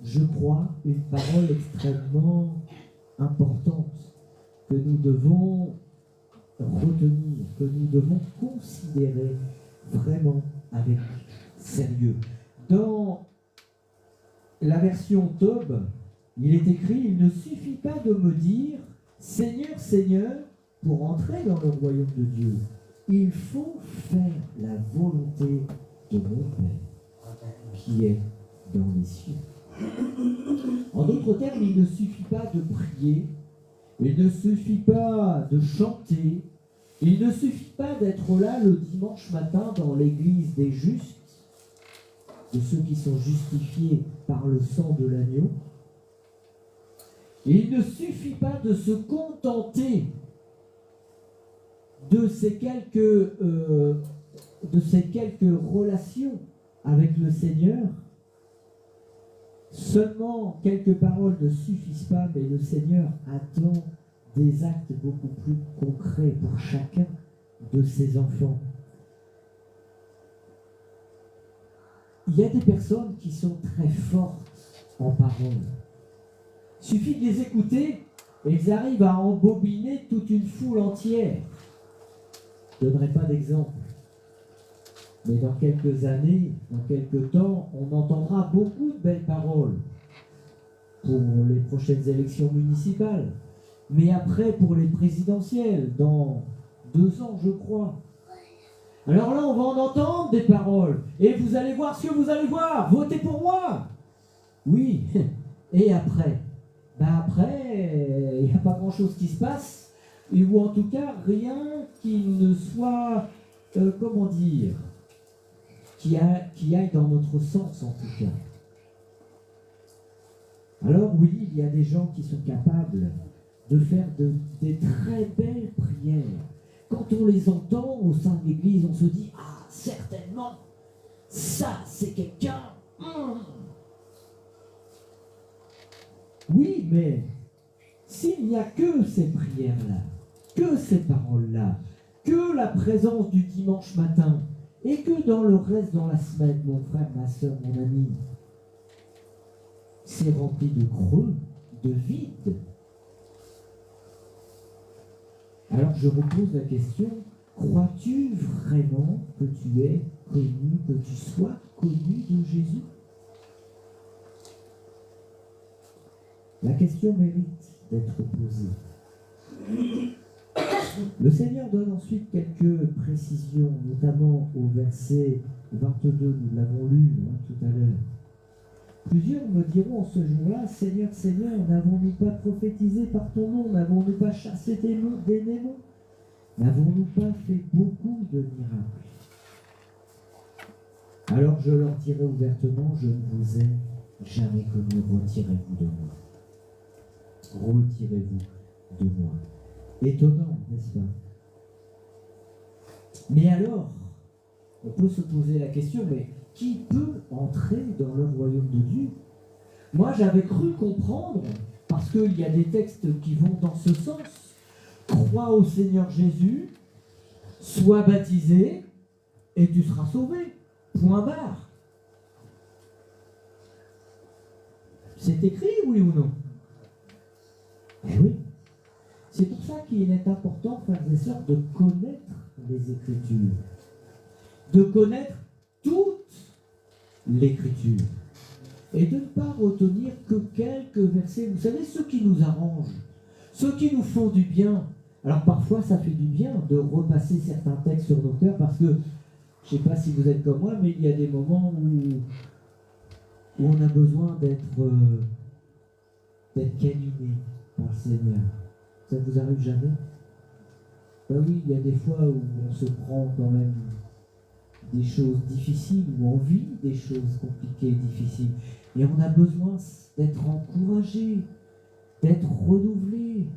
je crois, une parole extrêmement importante que nous devons retenir, que nous devons considérer vraiment avec sérieux. Dans la version Tob, il est écrit: il ne suffit pas de me dire Seigneur, Seigneur, pour entrer dans le royaume de Dieu. Il faut faire la volonté de mon Père qui est dans les cieux. En d'autres termes, il ne suffit pas de prier, il ne suffit pas de chanter, il ne suffit pas d'être là le dimanche matin dans l'église des justes, de ceux qui sont justifiés par le sang de l'agneau. Il ne suffit pas de se contenter de ces quelques relations avec le Seigneur. Seulement quelques paroles ne suffisent pas, mais le Seigneur attend des actes beaucoup plus concrets pour chacun de ses enfants. Il y a des personnes qui sont très fortes en parole. Il suffit de les écouter et ils arrivent à embobiner toute une foule entière. Je ne donnerai pas d'exemple. Mais dans quelques années, dans quelques temps, on entendra beaucoup de belles paroles pour les prochaines élections municipales. Mais après, pour les présidentielles, dans 2 ans, je crois. Alors là, on va en entendre des paroles. Et vous allez voir ce que vous allez voir. Votez pour moi. Oui. Et après? Après, il n'y a pas grand-chose qui se passe. Ou en tout cas, rien qui ne soit, qui aille dans notre sens en tout cas. Alors oui, il y a des gens qui sont capables de faire des très belles prières. Quand on les entend au sein de l'église, on se dit: ah, certainement, ça c'est quelqu'un. Oui, mais s'il n'y a que ces prières-là, que ces paroles-là, que la présence du dimanche matin, et que dans le reste, dans la semaine, mon frère, ma soeur, mon ami, c'est rempli de creux, de vide. Alors je repose la question: crois-tu vraiment que tu es connu, que tu sois connu de Jésus? La question mérite d'être posée. Le Seigneur donne ensuite quelques précisions, notamment au verset 22, nous l'avons lu tout à l'heure. Plusieurs me diront en ce jour-là: Seigneur, Seigneur, n'avons-nous pas prophétisé par ton nom? N'avons-nous pas chassé des démons? N'avons-nous pas fait beaucoup de miracles? Alors je leur dirai ouvertement: je ne vous ai jamais connu, retirez-vous de moi. Retirez-vous de moi. Étonnant, n'est-ce pas? Mais alors, on peut se poser la question: mais qui peut entrer dans le royaume de Dieu? Moi, j'avais cru comprendre, parce qu'il y a des textes qui vont dans ce sens: crois au Seigneur Jésus, sois baptisé, et tu seras sauvé. Point barre. C'est écrit, oui ou non? Eh oui. C'est pour ça qu'il est important, frères et sœurs, de connaître les Écritures, de connaître toute l'Écriture. Et de ne pas retenir que quelques versets, vous savez, ceux qui nous arrangent, ceux qui nous font du bien. Alors parfois ça fait du bien de repasser certains textes sur nos cœurs parce que, je ne sais pas si vous êtes comme moi, mais il y a des moments où on a besoin d'être câliné par le Seigneur. Ça ne vous arrive jamais? Ben oui, il y a des fois où on se prend quand même des choses difficiles, où on vit des choses compliquées et difficiles. Et on a besoin d'être encouragé, d'être renouvelé.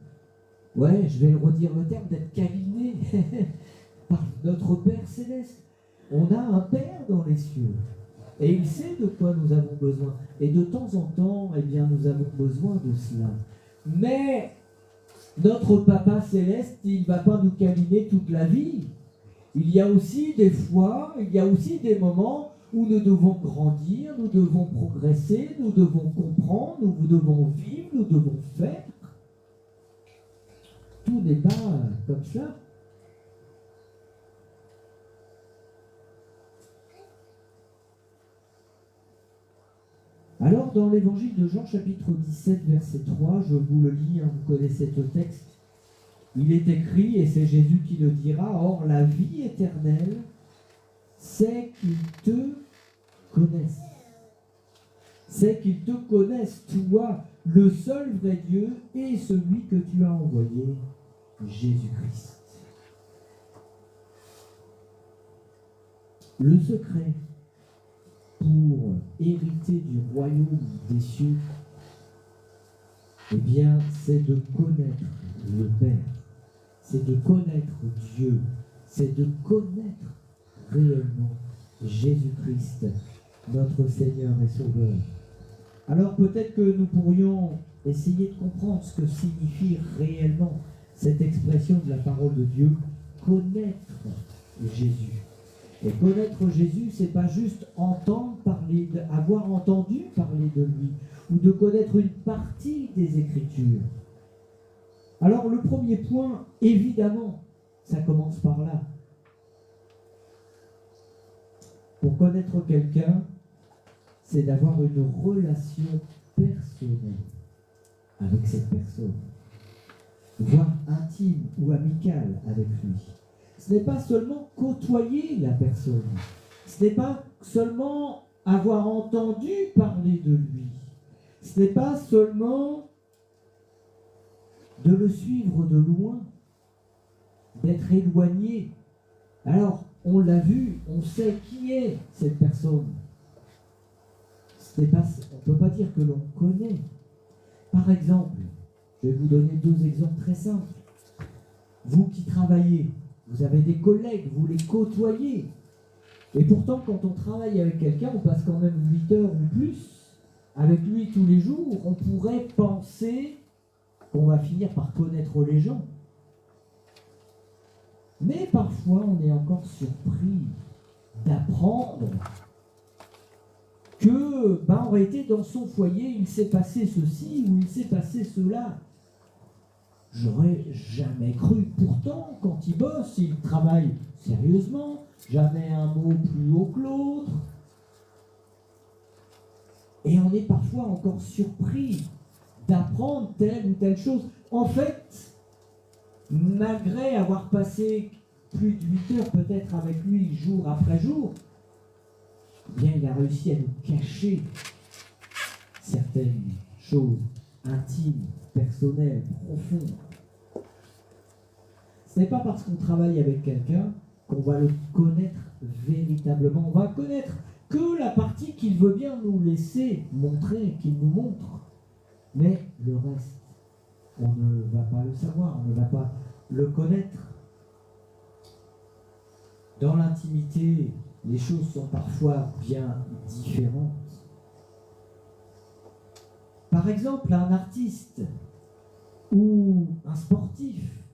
Ouais, je vais redire le terme, d'être câliné par notre Père Céleste. On a un Père dans les cieux. Et il sait de quoi nous avons besoin. Et de temps en temps, eh bien, nous avons besoin de cela. Mais notre Papa Céleste, il ne va pas nous câliner toute la vie. Il y a aussi des fois, il y a aussi des moments où nous devons grandir, nous devons progresser, nous devons comprendre, nous devons vivre, nous devons faire. Tout n'est pas comme ça. Alors, dans l'évangile de Jean, chapitre 17, verset 3, je vous le lis, vous connaissez ce texte. Il est écrit, et c'est Jésus qui le dira, « Or, la vie éternelle, c'est qu'ils te connaissent. C'est qu'ils te connaissent, toi, le seul vrai Dieu, et celui que tu as envoyé, Jésus-Christ. » Le secret pour hériter du royaume des cieux, eh bien, c'est de connaître le Père, c'est de connaître Dieu, c'est de connaître réellement Jésus-Christ, notre Seigneur et Sauveur. Alors peut-être que nous pourrions essayer de comprendre ce que signifie réellement cette expression de la parole de Dieu, connaître Jésus. Et connaître Jésus, c'est pas juste entendre parler, avoir entendu parler de lui, ou de connaître une partie des Écritures. Alors le premier point, évidemment, ça commence par là. Pour connaître quelqu'un, c'est d'avoir une relation personnelle avec cette personne, voire intime ou amicale avec lui. Ce n'est pas seulement côtoyer la personne, ce n'est pas seulement avoir entendu parler de lui, ce n'est pas seulement de le suivre de loin, d'être éloigné. Alors, on l'a vu, on sait qui est cette personne. On ne peut pas dire que l'on connaît. Par exemple, je vais vous donner 2 exemples très simples. Vous qui travaillez, vous avez des collègues, vous les côtoyez. Et pourtant, quand on travaille avec quelqu'un, on passe quand même 8 heures ou plus avec lui tous les jours. On pourrait penser qu'on va finir par connaître les gens. Mais parfois, on est encore surpris d'apprendre que, en réalité, dans son foyer, il s'est passé ceci ou il s'est passé cela. J'aurais jamais cru. Pourtant, quand il bosse, il travaille sérieusement, jamais un mot plus haut que l'autre. Et on est parfois encore surpris d'apprendre telle ou telle chose. En fait, malgré avoir passé plus de 8 heures peut-être avec lui jour après jour, eh bien, il a réussi à nous cacher certaines choses intimes, personnelles, profondes. Ce n'est pas parce qu'on travaille avec quelqu'un qu'on va le connaître véritablement. On va connaître que la partie qu'il veut bien nous laisser montrer, qu'il nous montre. Mais le reste, on ne va pas le savoir, on ne va pas le connaître. Dans l'intimité, les choses sont parfois bien différentes. Par exemple, un artiste ou un sportif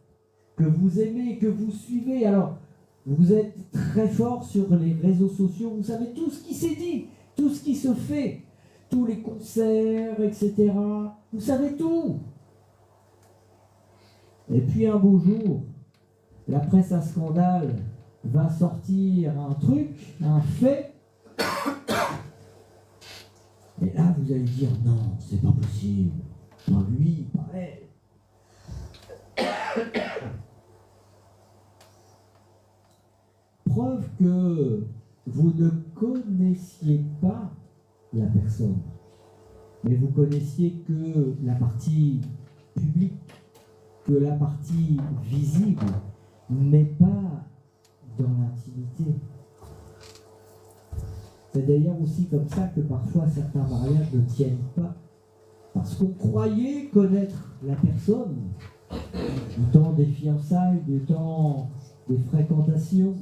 que vous aimez, que vous suivez, alors vous êtes très fort sur les réseaux sociaux, vous savez tout ce qui s'est dit, tout ce qui se fait, tous les concerts, etc. Vous savez tout. Et puis un beau jour, la presse à scandale va sortir un truc, un fait, Et là, vous allez dire, non, c'est pas possible. Pas lui, pas elle. Preuve que vous ne connaissiez pas la personne, mais vous connaissiez que la partie publique, que la partie visible, mais pas dans l'intimité. C'est d'ailleurs aussi comme ça que parfois certains mariages ne tiennent pas, parce qu'on croyait connaître la personne du temps des fiançailles, du temps des fréquentations.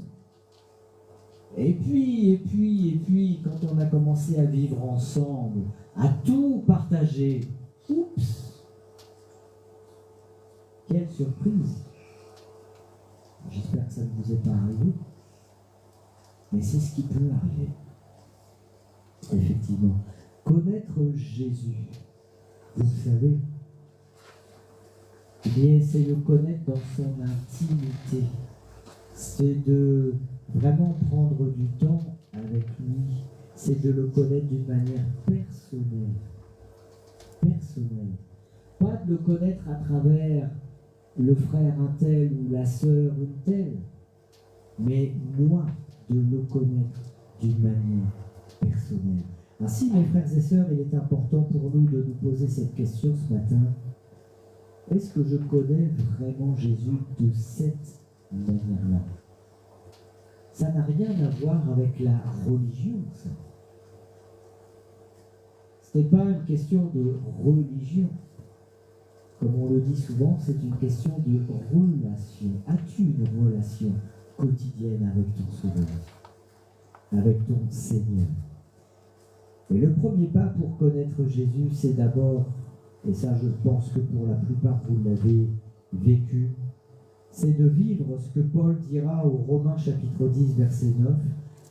Et puis, quand on a commencé à vivre ensemble, à tout partager, oups, quelle surprise! J'espère que ça ne vous est pas arrivé, mais c'est ce qui peut arriver. Effectivement, connaître Jésus, vous le savez, eh bien, c'est le connaître dans son intimité. C'est de vraiment prendre du temps avec lui. C'est de le connaître d'une manière personnelle. Personnelle. Pas de le connaître à travers le frère un tel ou la sœur une telle, mais moi, de le connaître d'une manière personnelle. Ainsi, mes frères et sœurs, il est important pour nous de nous poser cette question ce matin. Est-ce que je connais vraiment Jésus de cette manière-là? Ça n'a rien à voir avec la religion, ça. Ce n'est pas une question de religion. Comme on le dit souvent, c'est une question de relation. As-tu une relation quotidienne avec ton Sauveur, avec ton Seigneur? Et le premier pas pour connaître Jésus, c'est d'abord, et ça je pense que pour la plupart vous l'avez vécu, c'est de vivre ce que Paul dira aux Romains chapitre 10 verset 9.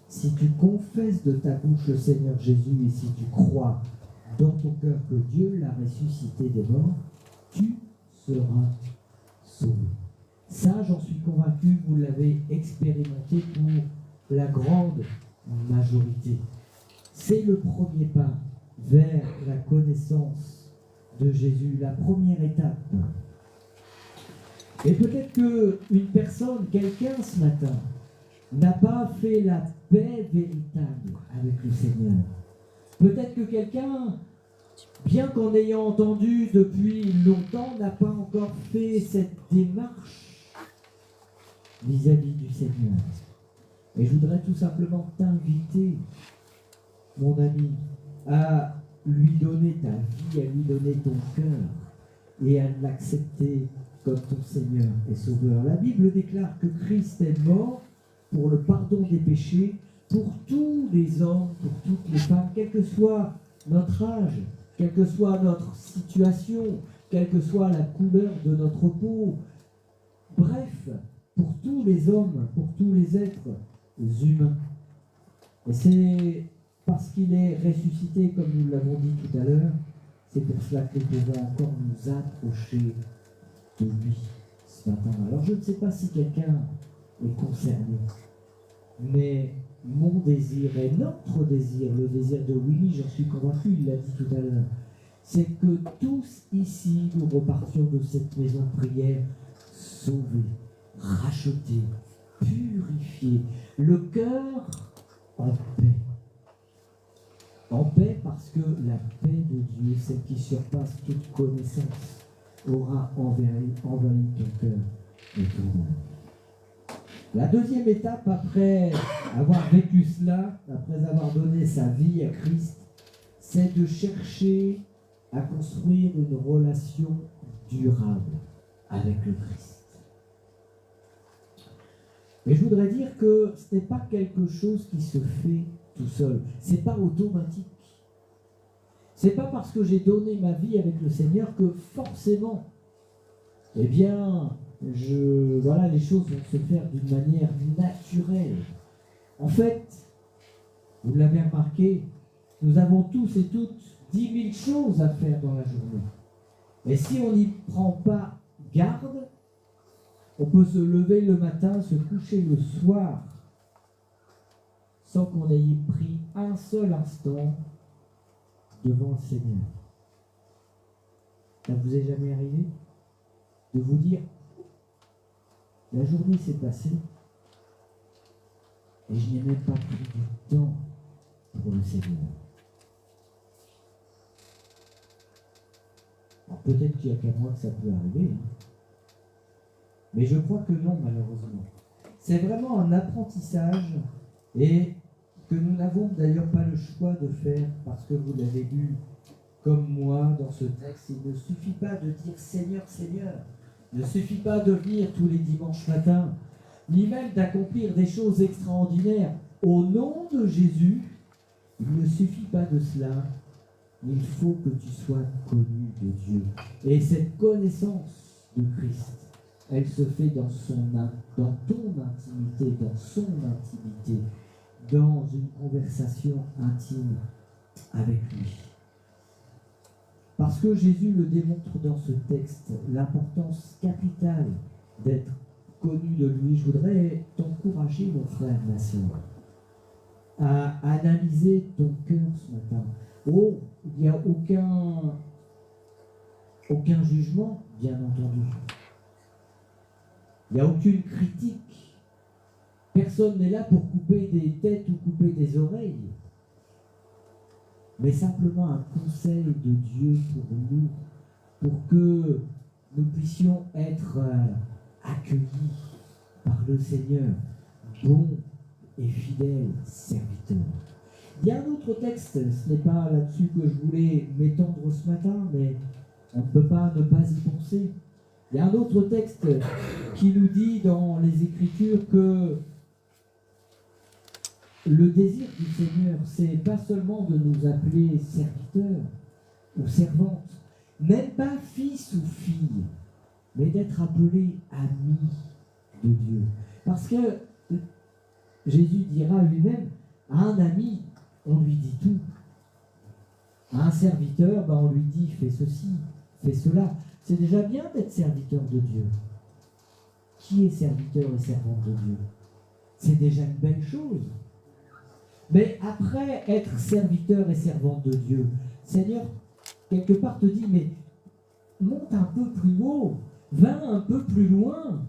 Si tu confesses de ta bouche le Seigneur Jésus et si tu crois dans ton cœur que Dieu l'a ressuscité des morts, tu seras sauvé. Ça, j'en suis convaincu, vous l'avez expérimenté pour la grande majorité. C'est le premier pas vers la connaissance de Jésus, la première étape. Et peut-être qu'une personne, quelqu'un ce matin, n'a pas fait la paix véritable avec le Seigneur. Peut-être que quelqu'un, bien qu'en ayant entendu depuis longtemps, n'a pas encore fait cette démarche vis-à-vis du Seigneur. Et je voudrais tout simplement t'inviter, mon ami, à lui donner ta vie, à lui donner ton cœur et à l'accepter comme ton Seigneur et Sauveur. La Bible déclare que Christ est mort pour le pardon des péchés, pour tous les hommes, pour toutes les femmes, quel que soit notre âge, quelle que soit notre situation, quelle que soit la couleur de notre peau. Bref, pour tous les hommes, pour tous les êtres humains. Et c'est parce qu'il est ressuscité, comme nous l'avons dit tout à l'heure, c'est pour cela que nous pouvons encore nous approcher de lui ce matin. Alors je ne sais pas si quelqu'un est concerné, mais mon désir et notre désir, le désir de Willy, j'en suis convaincu, il l'a dit tout à l'heure, c'est que tous ici, nous repartions de cette maison de prière sauvés, rachetés, purifiés, le cœur en paix. En paix parce que la paix de Dieu, celle qui surpasse toute connaissance, aura envahi ton cœur et ton âme. La deuxième étape, après avoir vécu cela, après avoir donné sa vie à Christ, c'est de chercher à construire une relation durable avec le Christ. Et je voudrais dire que ce n'est pas quelque chose qui se fait tout seul. Ce n'est pas automatique. Ce n'est pas parce que j'ai donné ma vie avec le Seigneur que forcément, eh bien, les choses vont se faire d'une manière naturelle. En fait, vous l'avez remarqué, nous avons tous et toutes 10 000 choses à faire dans la journée. Et si on n'y prend pas garde, on peut se lever le matin, se coucher le soir, sans qu'on ait pris un seul instant devant le Seigneur. Ça vous est jamais arrivé de vous dire, la journée s'est passée et je n'ai même pas pris du temps pour le Seigneur. Alors, peut-être qu'il n'y a qu'à moi que ça peut arriver, hein. Mais je crois que non, malheureusement. C'est vraiment un apprentissage et que nous n'avons d'ailleurs pas le choix de faire parce que vous l'avez lu comme moi dans ce texte. Il ne suffit pas de dire Seigneur, Seigneur. Il ne suffit pas de venir tous les dimanches matins, ni même d'accomplir des choses extraordinaires au nom de Jésus. Il ne suffit pas de cela. Il faut que tu sois connu de Dieu. Et cette connaissance de Christ, elle se fait dans ton intimité, dans son intimité, dans une conversation intime avec lui. Parce que Jésus le démontre dans ce texte, l'importance capitale d'être connu de lui. Je voudrais t'encourager, mon frère, ma soeur, à analyser ton cœur ce matin. Oh, il n'y a aucun jugement, bien entendu. Il n'y a aucune critique. Personne n'est là pour couper des têtes ou couper des oreilles. Mais simplement un conseil de Dieu pour nous, pour que nous puissions être accueillis par le Seigneur, bon et fidèle serviteur. Il y a un autre texte, ce n'est pas là-dessus que je voulais m'étendre ce matin, mais on ne peut pas ne pas y penser. Il y a un autre texte qui nous dit dans les Écritures que le désir du Seigneur, c'est pas seulement de nous appeler serviteurs ou servantes, même pas fils ou filles, mais d'être appelés amis de Dieu. Parce que Jésus dira lui-même, à un ami, on lui dit tout. À un serviteur, on lui dit, fais ceci, fais cela. C'est déjà bien d'être serviteur de Dieu. Qui est serviteur et servante de Dieu? C'est déjà une belle chose. Mais après être serviteur et servante de Dieu, Seigneur, quelque part te dit, mais monte un peu plus haut, va un peu plus loin.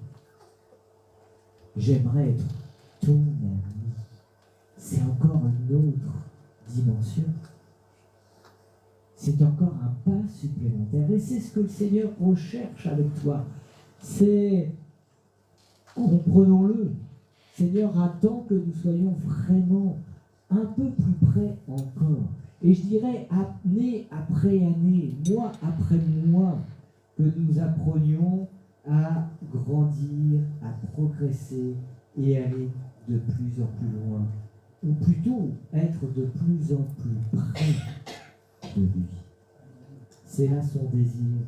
J'aimerais être ton ami. C'est encore une autre dimension. C'est encore un pas supplémentaire. Et c'est ce que le Seigneur recherche avec toi. C'est, comprenons-le, Seigneur attend que nous soyons vraiment un peu plus près encore. Et je dirais, année après année, mois après mois, que nous apprenions à grandir, à progresser et aller de plus en plus loin. Ou plutôt, être de plus en plus près de lui. C'est là son désir.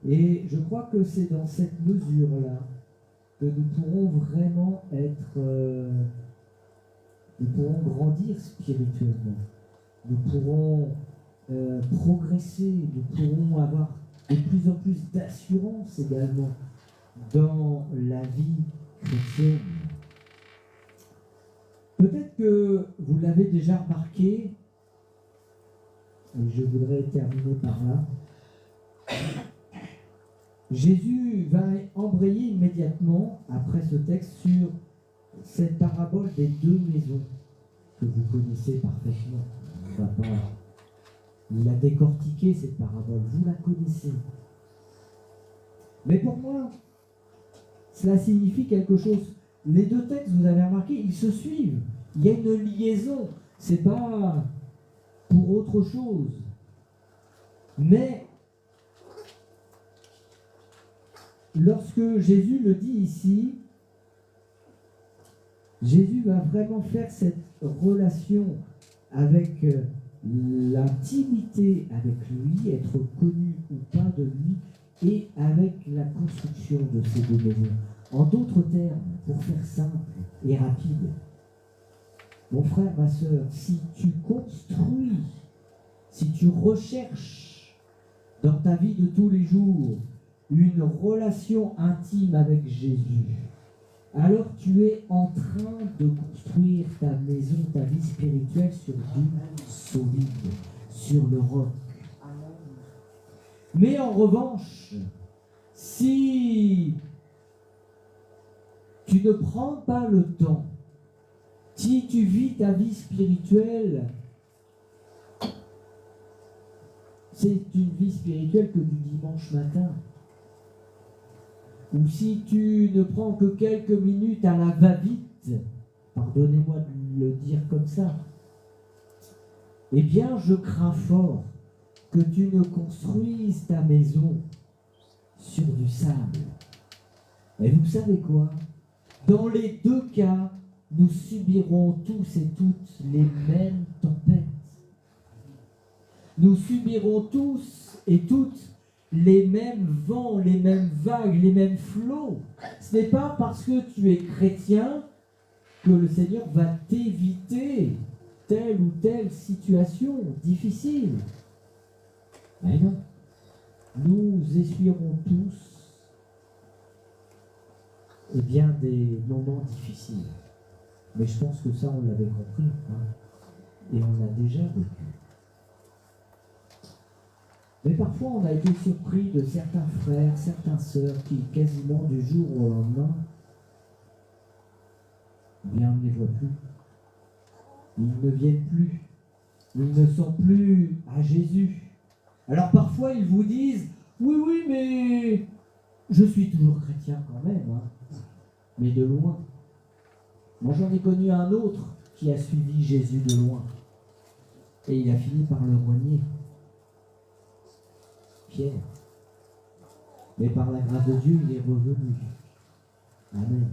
Et je crois que c'est dans cette mesure-là que nous pourrons vraiment être... nous pourrons grandir spirituellement. Nous pourrons progresser. Nous pourrons avoir de plus en plus d'assurance également dans la vie chrétienne. Peut-être que vous l'avez déjà remarqué, et je voudrais terminer par là. Jésus va embrayer immédiatement, après ce texte, sur cette parabole des deux maisons, que vous connaissez parfaitement. Il a décortiqué cette parabole, vous la connaissez. Mais pour moi, cela signifie quelque chose. Les deux textes, vous avez remarqué, ils se suivent. Il y a une liaison. C'est pas pour autre chose. Mais lorsque Jésus le dit ici, Jésus va vraiment faire cette relation avec l'intimité avec lui, être connu ou pas de lui, et avec la construction de ces deux maisons. En d'autres termes, pour faire simple et rapide, mon frère, ma soeur, si tu construis, si tu recherches dans ta vie de tous les jours une relation intime avec Jésus, alors tu es en train de construire ta maison, ta vie spirituelle sur du solide, sur le roc. Mais en revanche, si tu ne prends pas le temps, si tu vis ta vie spirituelle, c'est une vie spirituelle que du dimanche matin, ou si tu ne prends que quelques minutes à la va-vite, pardonnez-moi de le dire comme ça, eh bien je crains fort que tu ne construises ta maison sur du sable. Et vous savez quoi? Dans les deux cas, nous subirons tous et toutes les mêmes tempêtes. Nous subirons tous et toutes les mêmes vents, les mêmes vagues, les mêmes flots. Ce n'est pas parce que tu es chrétien que le Seigneur va t'éviter telle ou telle situation difficile. Mais non, nous essuierons tous des moments difficiles. Mais je pense que ça, on l'avait compris, et on l'a déjà vécu. Mais parfois, on a été surpris de certains frères, certaines sœurs qui, quasiment du jour au lendemain, on ne les voit plus. Ils ne viennent plus. Ils ne sont plus à Jésus. Alors parfois, ils vous disent, oui, mais je suis toujours chrétien quand même, mais de loin. Moi, j'en ai connu un autre qui a suivi Jésus de loin. Et il a fini par le renier. Pierre. Mais par la grâce de Dieu, il est revenu. Amen.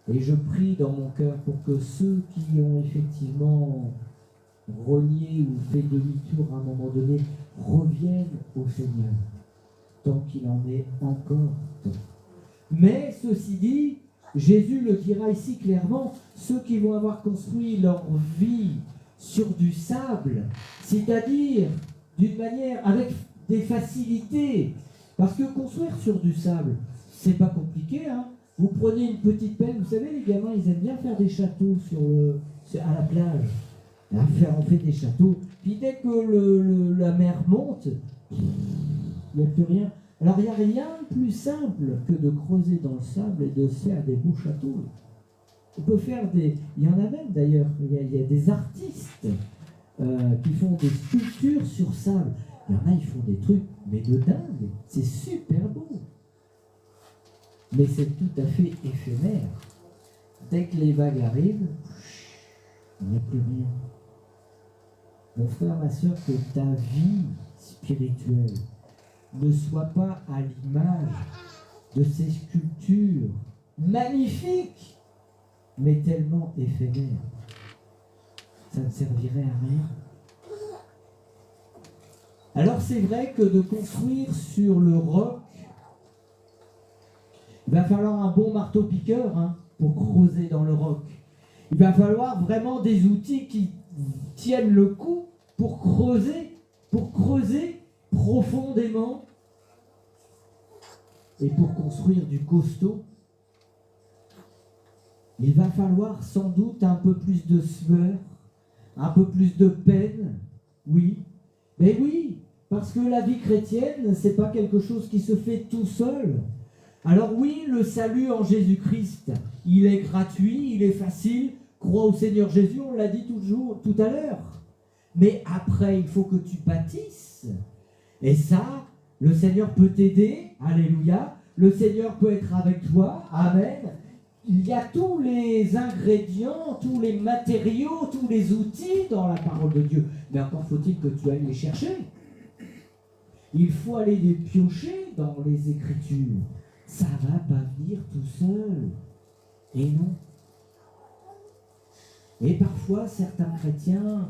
Et je prie dans mon cœur pour que ceux qui ont effectivement renié ou fait demi-tour à un moment donné reviennent au Seigneur, tant qu'il en est encore temps. Mais ceci dit, Jésus le dira ici clairement, ceux qui vont avoir construit leur vie sur du sable, c'est-à-dire d'une manière avec des facilités, parce que construire sur du sable, c'est pas compliqué, Vous prenez une petite pelle, vous savez, les gamins, ils aiment bien faire des châteaux à la plage. On fait des châteaux. Puis dès que la mer monte, il n'y a plus rien. Alors il n'y a rien de plus simple que de creuser dans le sable et de se faire des beaux châteaux. On peut faire il y en a même d'ailleurs, il y a des artistes qui font des sculptures sur sable. Il y en a, ils font des trucs, mais de dingue. C'est super beau. Mais c'est tout à fait éphémère. Dès que les vagues arrivent, il n'y a plus rien. Mon frère, ma soeur, que ta vie spirituelle ne soit pas à l'image de ces sculptures magnifiques, mais tellement éphémères. Ça ne servirait à rien. Alors c'est vrai que de construire sur le roc, il va falloir un bon marteau-piqueur pour creuser dans le roc. Il va falloir vraiment des outils qui tiennent le coup pour creuser profondément et pour construire du costaud. Il va falloir sans doute un peu plus de sueur, un peu plus de peine, oui. Mais oui, parce que la vie chrétienne, c'est pas quelque chose qui se fait tout seul. Alors oui, le salut en Jésus-Christ, il est gratuit, il est facile. Crois au Seigneur Jésus, on l'a dit tout à l'heure. Mais après, il faut que tu bâtisses. Et ça, le Seigneur peut t'aider. Alléluia. Le Seigneur peut être avec toi. Amen. Il y a tous les ingrédients, tous les matériaux, tous les outils dans la parole de Dieu. Mais encore faut-il que tu ailles les chercher. Il faut aller les piocher dans les Écritures. Ça ne va pas venir tout seul. Et non. Et parfois, certains chrétiens,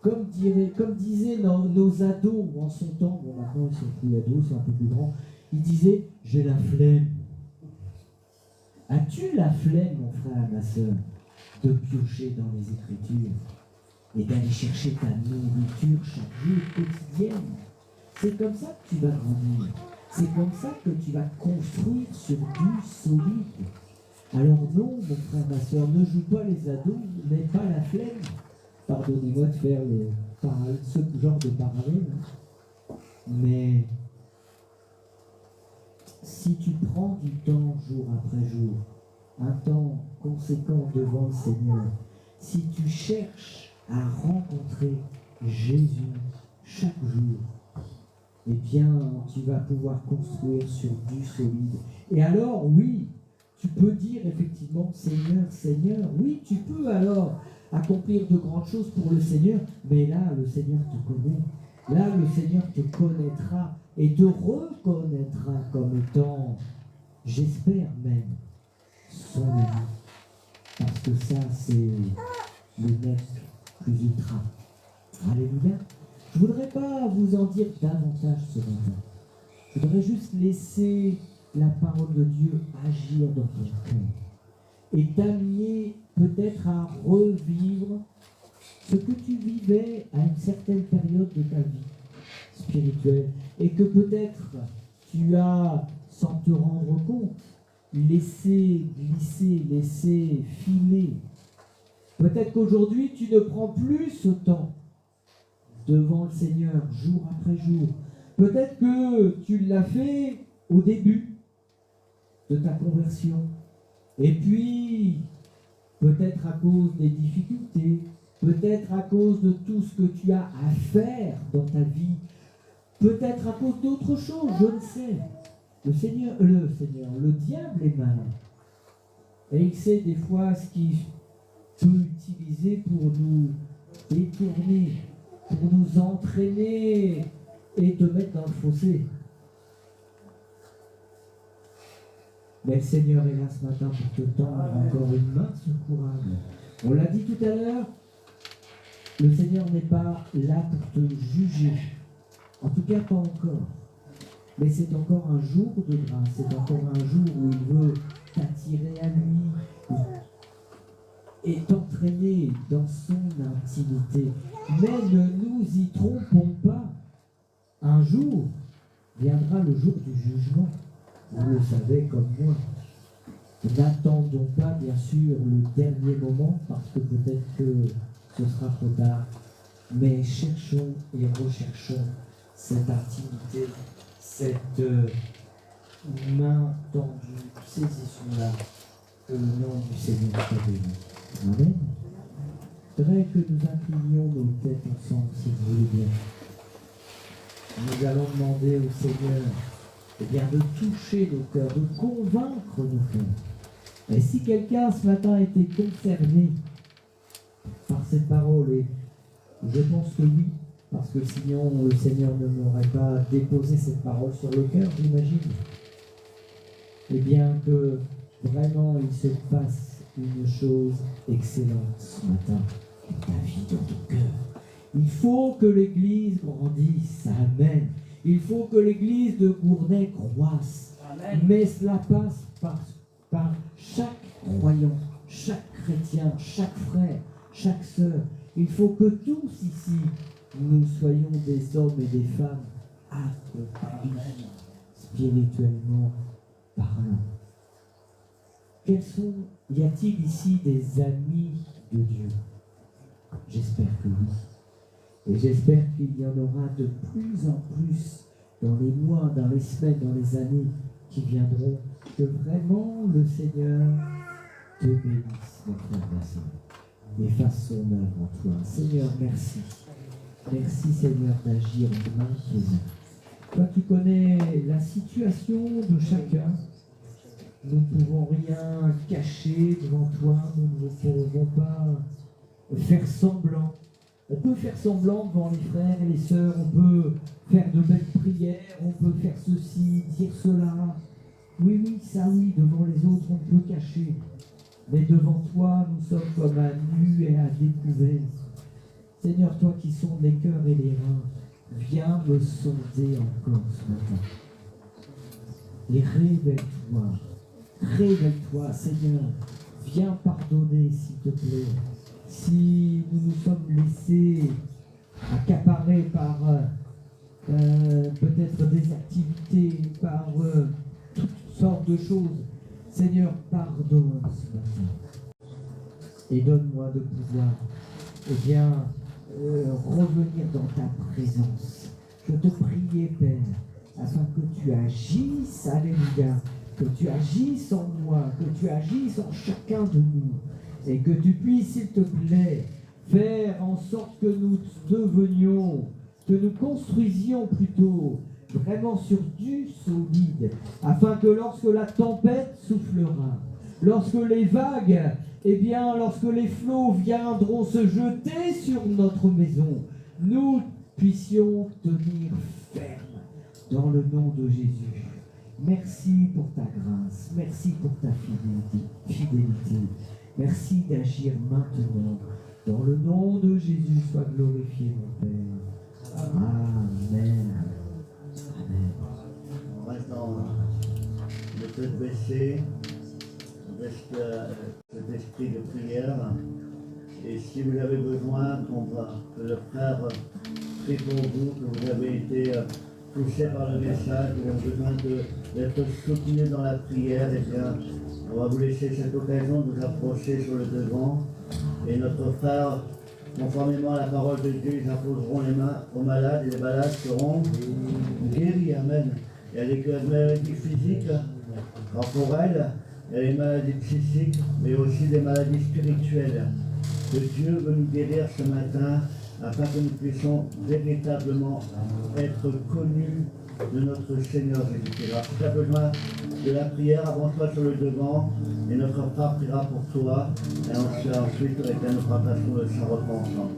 comme disaient nos ados en son temps, bon maintenant ils sont plus ados, ils sont un peu plus grands, ils disaient « j'ai la flemme ». As-tu la flemme, mon frère, ma soeur, de piocher dans les Écritures et d'aller chercher ta nourriture chaque jour quotidienne? C'est comme ça que tu vas grandir. C'est comme ça que tu vas construire sur du solide. Alors non, mon frère, ma soeur, ne joue pas les ados, n'aie pas la flemme. pardonnez-moi de faire ce genre de parallèle, hein. Mais si tu prends du temps jour après jour, un temps conséquent devant le Seigneur, si tu cherches à rencontrer Jésus chaque jour, eh bien, tu vas pouvoir construire sur du solide. Et alors, oui, tu peux dire effectivement, Seigneur, Seigneur, oui, tu peux alors accomplir de grandes choses pour le Seigneur, mais là, le Seigneur te connaît. Là, le Seigneur te connaîtra et te reconnaîtra comme étant, j'espère même, son ami. Parce que ça, c'est le net plus ultra. Alléluia. Je ne voudrais pas vous en dire davantage ce matin. Je voudrais juste laisser la parole de Dieu agir dans ton cœur et t'amener peut-être à revivre ce que tu vivais à une certaine période de ta vie spirituelle et que peut-être tu as, sans te rendre compte, laissé glisser, laissé filer. Peut-être qu'aujourd'hui tu ne prends plus ce temps devant le Seigneur jour après jour. Peut-être que tu l'as fait au début de ta conversion. Et puis, peut-être à cause des difficultés, peut-être à cause de tout ce que tu as à faire dans ta vie, peut-être à cause d'autres choses, je ne sais. Le diable est malin. Et il sait des fois ce qu'il peut utiliser pour nous détourner, pour nous entraîner et te mettre dans le fossé. Mais le Seigneur est là ce matin pour te tendre encore une main secourable. On l'a dit tout à l'heure, le Seigneur n'est pas là pour te juger. En tout cas, pas encore. Mais c'est encore un jour de grâce, c'est encore un jour où il veut t'attirer à lui et t'entraîner dans son intimité. Mais ne nous y trompons pas. Un jour viendra le jour du jugement. Vous le savez comme moi. N'attendons pas, bien sûr, le dernier moment, parce que peut-être que ce sera trop tard. Mais cherchons et recherchons cette intimité, cette main tendue, saisissons-la, que le nom du Seigneur soit béni. Amen. Je voudrais que nous inclinions nos têtes ensemble, si vous voulez bien. Nous allons demander au Seigneur de toucher nos cœurs, de convaincre nos cœurs. Et si quelqu'un ce matin a été concerné par cette parole, et je pense que oui, parce que sinon le Seigneur ne m'aurait pas déposé cette parole sur le cœur, j'imagine. Eh bien que vraiment il se passe une chose excellente ce matin dans ta vie, dans ton cœur. Il faut que l'Église grandisse, amen. Il faut que l'Église de Gournay croisse. Amen. Mais cela passe par chaque croyant, chaque chrétien, chaque frère, chaque sœur. Il faut que tous ici, nous soyons des hommes et des femmes aptes, spirituellement parlant. Y a-t-il ici des amis de Dieu? J'espère que oui. Et j'espère qu'il y en aura de plus en plus dans les mois, dans les semaines, dans les années qui viendront. Que vraiment le Seigneur te bénisse, mon frère, ma sœur, et fasse son œuvre en toi. Seigneur, merci. Merci, Seigneur, d'agir maintenant. Toi, tu connais la situation de chacun. Nous ne pouvons rien cacher devant toi. Nous ne pouvons pas faire semblant. On peut faire semblant devant les frères et les sœurs, on peut faire de belles prières, on peut faire ceci, dire cela. Oui, oui, ça oui, devant les autres on peut cacher. Mais devant toi, nous sommes comme à nu et à découvert. Seigneur, toi qui sondes les cœurs et les reins, viens me sonder encore ce matin. Et révèle-toi, Seigneur, viens pardonner s'il te plaît. Si nous nous sommes laissés accaparer par peut-être des activités, par toutes sortes de choses, Seigneur, pardonne ce matin. Et donne-moi de pouvoir revenir dans ta présence. Je te priais, Père, afin que tu agisses, alléluia, que tu agisses en moi, que tu agisses en chacun de nous, et que tu puisses, s'il te plaît, faire en sorte que nous devenions, que nous construisions plutôt, vraiment sur du solide, afin que lorsque la tempête soufflera, lorsque les vagues, lorsque les flots viendront se jeter sur notre maison, nous puissions tenir ferme dans le nom de Jésus. Merci pour ta grâce, merci pour ta fidélité. Merci d'agir maintenant. Dans le nom de Jésus, sois glorifié, mon Père. Amen. Amen. On reste dans le tête baissée, on reste cet esprit de prière. Et si vous avez besoin que le frère prie pour vous, que vous avez été touché par le message, que vous avez besoin d'être soutenu dans la prière, eh bien, on va vous laisser cette occasion de vous approcher sur le devant. Et notre frère, conformément à la parole de Dieu, ils imposeront les mains aux malades et les malades seront guéris. Amen. Il y a des maladies physiques, corporelles, il y a les maladies psychiques, mais aussi des maladies spirituelles. Que Dieu veut nous guérir ce matin afin que nous puissions véritablement être connus de notre Seigneur Jésus-Christ. Alors, si tu as besoin de la prière, avance-toi sur le devant et notre frère priera pour toi. Et ensuite, nous partagerons le Saint-Repas ensemble.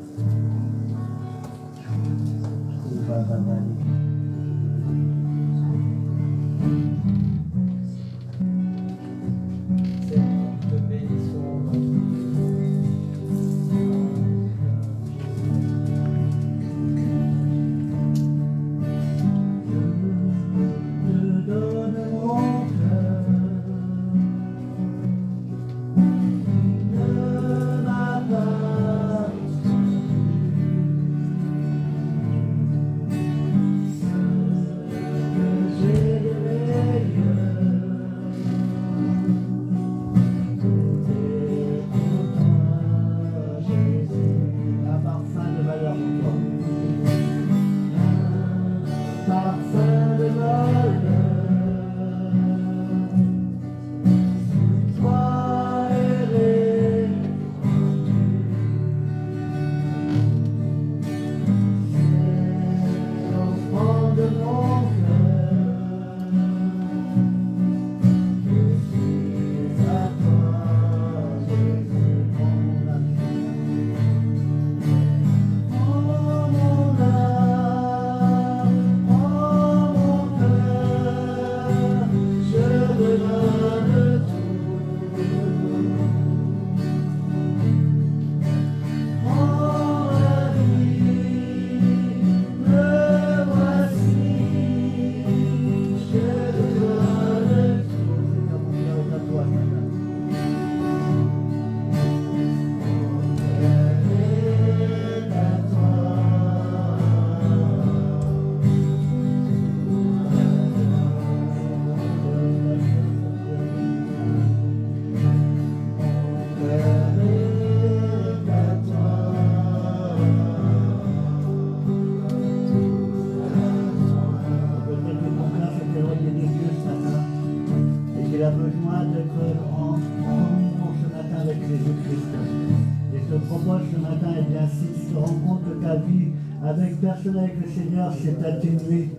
Avec le Seigneur s'est atténué,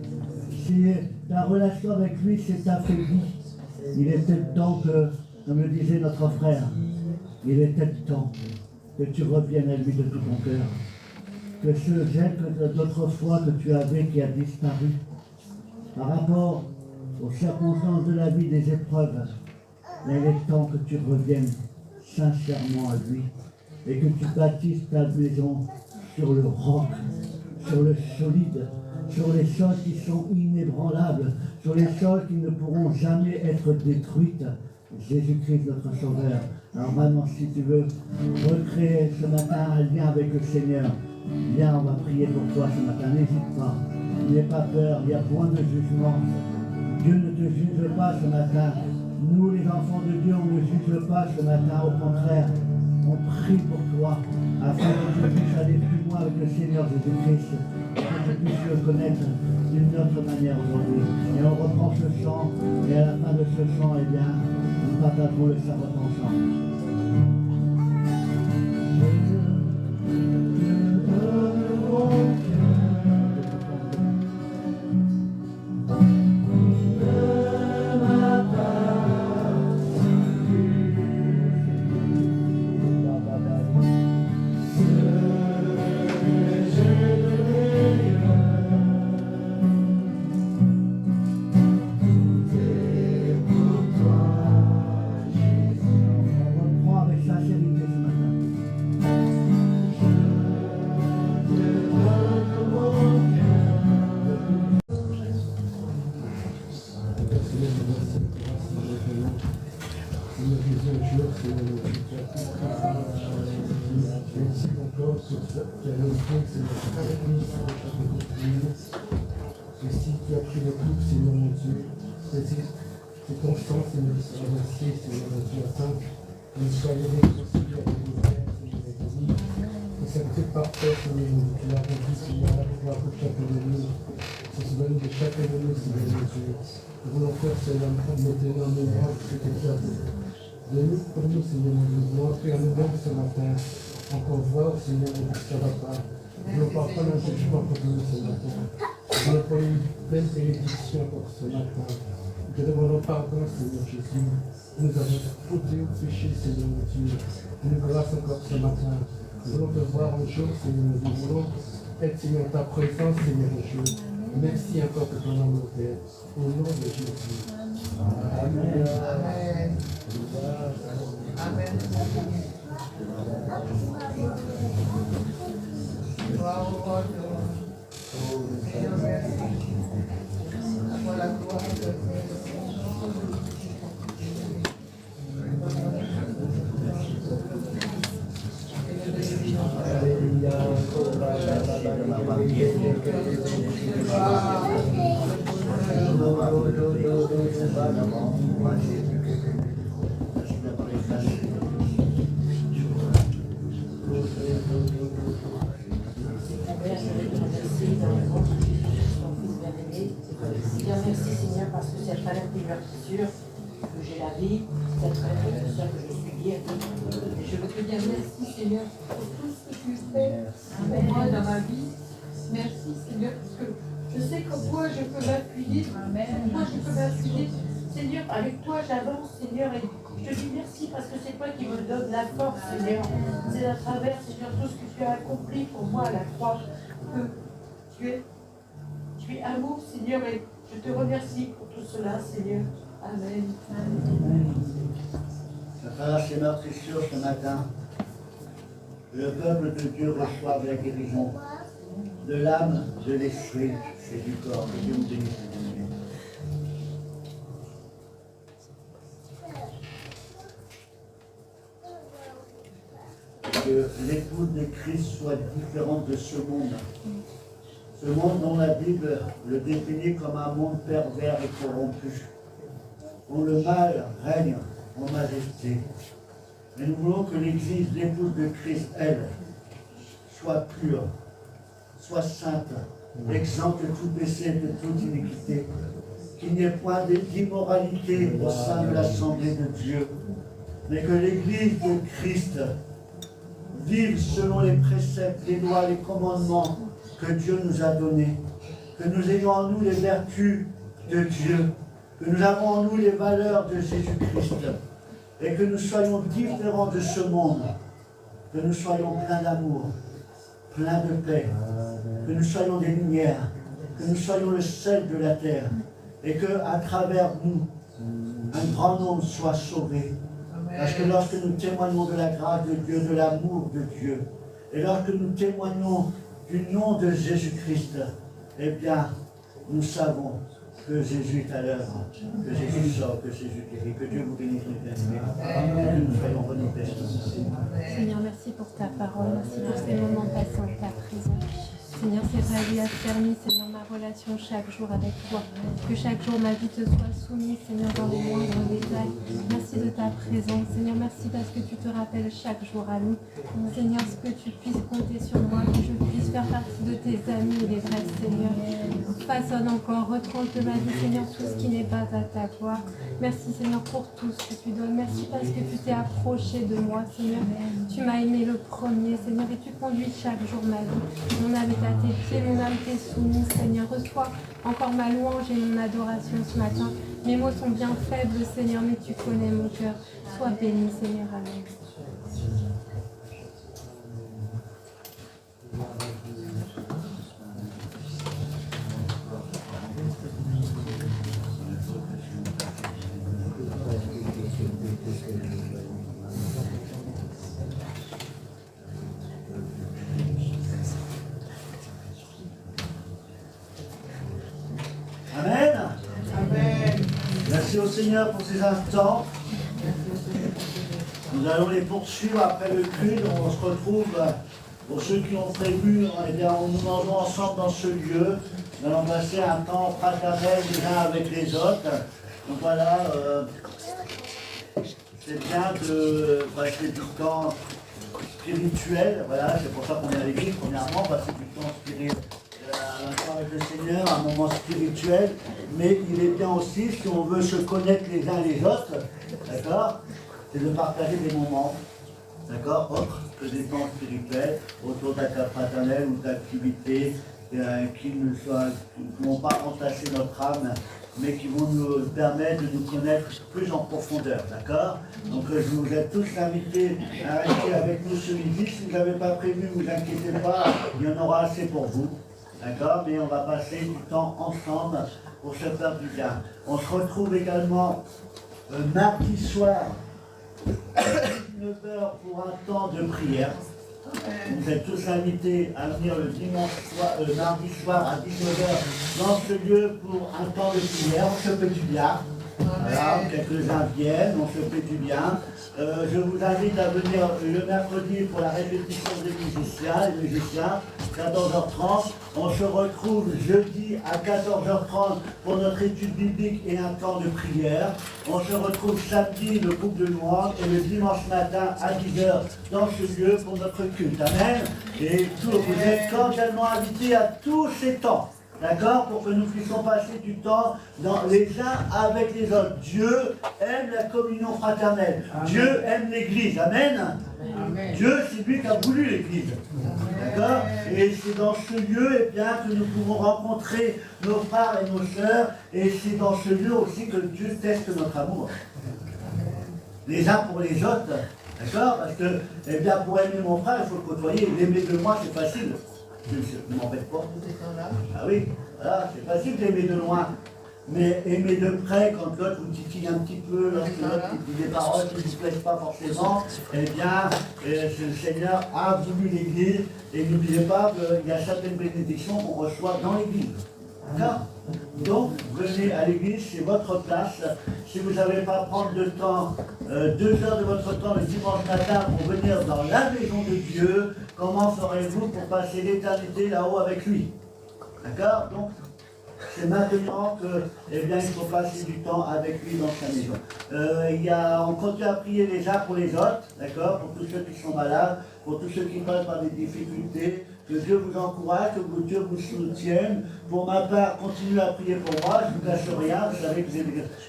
si ta relation avec lui s'est affaiblie, il est peut-être temps que, comme le disait notre frère, il est peut-être temps que tu reviennes à lui de tout ton cœur, que ce gel d'autrefois que tu avais qui a disparu, par rapport aux circonstances de la vie, des épreuves, il est temps que tu reviennes sincèrement à lui et que tu bâtisses ta maison sur le roc, sur le solide, sur les choses qui sont inébranlables, sur les choses qui ne pourront jamais être détruites. Jésus-Christ, notre Sauveur. Alors vraiment, si tu veux recréer ce matin un lien avec le Seigneur, viens, on va prier pour toi ce matin. N'hésite pas, n'aie pas peur, il y a point de jugement. Dieu ne te juge pas ce matin. Nous, les enfants de Dieu, on ne juge pas ce matin, au contraire. On prie pour toi, afin que tu puisses aller plus loin avec le Seigneur Jésus-Christ, afin que tu puisses le connaître d'une autre manière aujourd'hui. Et on reprend ce chant, et à la fin de ce chant, eh bien, nous partagerons le sabbat ensemble. Aussi, tu as pris le couple, Seigneur mon Dieu. C'est constant, Seigneur, de se remercier, Seigneur mon Dieu, afin que nous soyons réconciliés avec les frères, Seigneur, et amis. Et c'est tout parfait, Seigneur mon Dieu. Tu l'as rempli, Seigneur, la gloire pour chacun de nous. Se souvenir de chacun de nous, Seigneur mon Dieu. Nous voulons faire, Seigneur, maintenant en mémoire ce que tu as de nous, pour nous, Seigneur mon Dieu. Nous voulons entrer en nous-mêmes ce matin. Encore voir, Seigneur mon Dieu, ça va pas. Nous ne voulons pas prendre un jugement pour nous ce matin. Nous voulons pas une pleine bénédiction pour ce matin. Nous te demandons pardon, Seigneur Jésus. Nous avons fauté au péché, Seigneur mon Dieu. Nous grâce encore ce matin. Nous voulons te voir un jour, Seigneur mon Dieu. Nous voulons être, Seigneur, ta présence, Seigneur mon Dieu. Merci encore pour ton amour, Père. Au nom de Jésus. Amen. Amen. Amen. Gloire au roi de Seigneur, merci. Pour la gloire de Dieu. Merci Seigneur parce que c'est à travers tes meurtrissures que j'ai la vie, c'est à travers tes meurtrissures que je suis guérie. Et je veux te dire merci Seigneur pour tout ce que tu fais pour moi dans ma vie. Merci Seigneur parce que je sais qu'en toi je peux m'appuyer, moi je peux m'appuyer. Seigneur, avec toi j'avance Seigneur et je te dis merci parce que c'est toi qui me donne la force Seigneur. C'est à travers Seigneur tout ce que tu as accompli pour moi à la croix que tu es amour Seigneur et je te remercie pour tout cela, Seigneur. Amen. Amen. À travers ces meurtrissures ce matin, le peuple de Dieu reçoit la guérison de l'âme, de l'esprit et du corps. Que Dieu nous bénisse. Que l'épouse de Christ soit différente de ce monde. Ce monde dont la Bible le définit comme un monde pervers et corrompu, où le mal règne en majesté. Mais nous voulons que l'Église, l'épouse de Christ, elle, soit pure, soit sainte, exempte de tout péché et de toute iniquité, qu'il n'y ait point d'immoralité au sein de l'Assemblée de Dieu, mais que l'Église de Christ vive selon les préceptes, les lois, les commandements que Dieu nous a donnés, que nous ayons en nous les vertus de Dieu, que nous avons en nous les valeurs de Jésus-Christ, et que nous soyons différents de ce monde, que nous soyons pleins d'amour, pleins de paix, que nous soyons des lumières, que nous soyons le sel de la terre, et que à travers nous, un grand nombre soit sauvé. Parce que lorsque nous témoignons de la grâce de Dieu, de l'amour de Dieu, et lorsque nous témoignons du nom de Jésus-Christ, eh bien, nous savons que Jésus est à l'œuvre, que Jésus sort, que Jésus guérit, que Dieu vous bénisse, mes bien-aimés, que nous soyons renouvelés. Seigneur, merci pour ta parole, merci pour ces moments passés en ta présence. Seigneur, c'est vrai, lui a fermé, Seigneur, ma relation chaque jour avec toi. Que chaque jour ma vie te soit soumise, Seigneur, dans les moindres détails. Merci de ta présence, Seigneur. Merci parce que tu te rappelles chaque jour à nous. Seigneur, ce que tu puisses compter sur moi, que je puisse faire partie de tes amis, il est vrai, Seigneur. Façonne encore, retranche de ma vie, Seigneur, tout ce qui n'est pas à ta gloire. Merci, Seigneur, pour tout ce que tu donnes. Merci parce que tu t'es approché de moi, Seigneur. Tu m'as aimé le premier, Seigneur, et tu conduis chaque jour ma vie. Mon âme est à tes pieds, mon âme t'est soumise, Seigneur. Reçois encore ma louange et mon adoration ce matin. Mes mots sont bien faibles, Seigneur, mais tu connais mon cœur. Sois béni, Seigneur. Amen. Amen. Amen. Merci au Seigneur pour ces instants. Nous allons les poursuivre après le culte. On se retrouve, pour ceux qui ont prévu, eh bien, nous mangeons ensemble dans ce lieu. Nous allons passer un temps fraternel les uns avec les autres. Donc voilà, c'est bien de passer du temps spirituel. Voilà, c'est pour ça qu'on est à l'église, premièrement, passer du temps spirituel. Avec le Seigneur, un moment spirituel, mais il est bien aussi, si on veut se connaître les uns les autres, d'accord, c'est de partager des moments, d'accord, autres que des temps spirituels, autour d'actes fraternels ou d'activités qui n'ont pas entassé notre âme, mais qui vont nous permettre de nous connaître plus en profondeur, d'accord. Donc je vous ai tous invités à rester avec nous ce midi. Si vous n'avez pas prévu, ne vous inquiétez pas, il y en aura assez pour vous. D'accord, mais on va passer du temps ensemble pour se faire du bien. On se retrouve également mardi soir, 19h pour un temps de prière. Vous êtes tous invités à venir le mardi soir à 19h dans ce lieu pour un temps de prière. On se fait du bien. Voilà, quelques-uns viennent, on se fait du bien. Je vous invite à venir le mercredi pour la répétition des musiciens, 14h30. On se retrouve jeudi à 14h30 pour notre étude biblique et un temps de prière. On se retrouve samedi, le groupe de louange, et le dimanche matin à 10h dans ce lieu pour notre culte. Amen. Et vous êtes cordialement invités à tous ces temps. D'accord, pour que nous puissions passer du temps les uns avec les autres. Dieu aime la communion fraternelle. Amen. Dieu aime l'Église. Amen. Amen. Dieu, c'est lui qui a voulu l'Église. D'accord. Et c'est dans ce lieu bien, que nous pouvons rencontrer nos frères et nos sœurs. Et c'est dans ce lieu aussi que Dieu teste notre amour. Les uns pour les autres. D'accord. Parce que, bien, pour aimer mon frère, il faut le côtoyer. L'aimer de moi, c'est facile. Ne m'embête pas. Ah oui, voilà, c'est facile d'aimer de loin. Mais aimer de près, quand l'autre vous titille un petit peu, lorsque l'autre vous dit des paroles qui ne vous plaisent pas forcément, eh bien, le Seigneur a voulu l'Église. Et n'oubliez pas qu'il y a certaines bénédictions qu'on reçoit dans l'Église. D'accord? Donc, venez à l'église, c'est votre place. Si vous n'avez pas à prendre le temps, 2 heures de votre temps le dimanche matin pour venir dans la maison de Dieu, comment ferez-vous pour passer l'éternité là-haut avec lui? D'accord? Donc, c'est maintenant que, eh bien, il faut passer du temps avec lui dans sa maison. On continue à prier les uns pour les autres, d'accord? Pour tous ceux qui sont malades, pour tous ceux qui passent par des difficultés. Que Dieu vous encourage, que Dieu vous soutienne. Pour ma part, continuez à prier pour moi, je ne vous cache rien. Vous savez que j'ai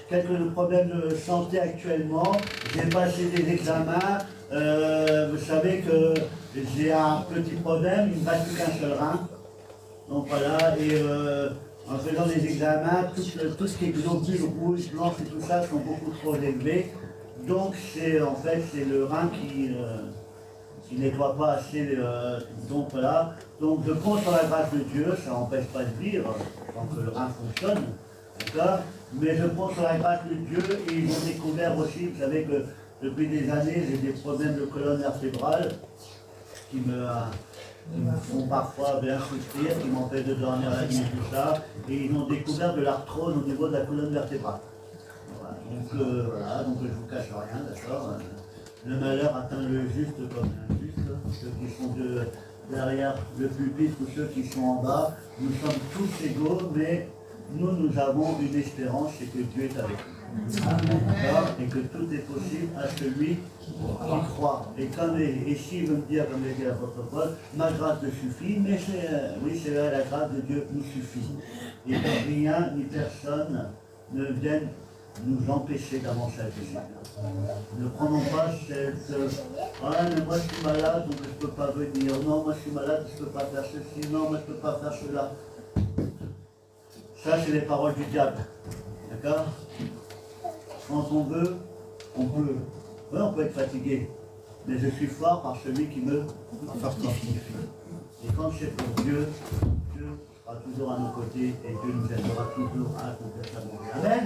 quelques problèmes de santé actuellement. J'ai passé des examens. Vous savez que j'ai un petit problème, il ne me reste plus qu'un seul rein. Donc voilà, et en faisant des examens, tout ce qui est globules rouges, blancs et tout ça sont beaucoup trop élevés. Donc c'est en fait c'est le rein qui nettoie pas assez. Donc voilà. Donc je compte sur la grâce de Dieu, ça n'empêche pas de vivre tant que le rein fonctionne. D'accord. Mais je compte sur la grâce de Dieu et ils ont découvert aussi, vous savez que depuis des années j'ai des problèmes de colonne vertébrale qui me font parfois bien souffrir, qui m'empêchent de dormir la nuit et tout ça. Et ils ont découvert de l'arthrose au niveau de la colonne vertébrale. Voilà. Donc je ne vous cache rien, d'accord. Le malheur atteint le juste comme l'injuste. Ceux qui sont derrière le pupitre ou ceux qui sont en bas, nous sommes tous égaux, mais nous avons une espérance, c'est que Dieu est avec nous. D'accord? Et que tout est possible à celui qui croit. Et s'il veut me dire, comme l'a dit l'apôtre Paul, ma grâce te suffit, mais c'est vrai, la grâce de Dieu nous suffit. Et que rien ni personne ne vienne nous empêcher d'avancer avec le Seigneur. Ne prenons pas cette ah mais moi je suis malade donc je ne peux pas venir, non moi je suis malade, je ne peux pas faire ceci, non moi je ne peux pas faire cela. Ça c'est les paroles du diable. D'accord? Quand on veut, on peut. Oui, on peut être fatigué. Mais je suis fort par celui qui me fortifie. Et quand c'est pour Dieu, Dieu sera toujours à nos côtés et Dieu nous aidera toujours à accomplir sa volonté. Amen.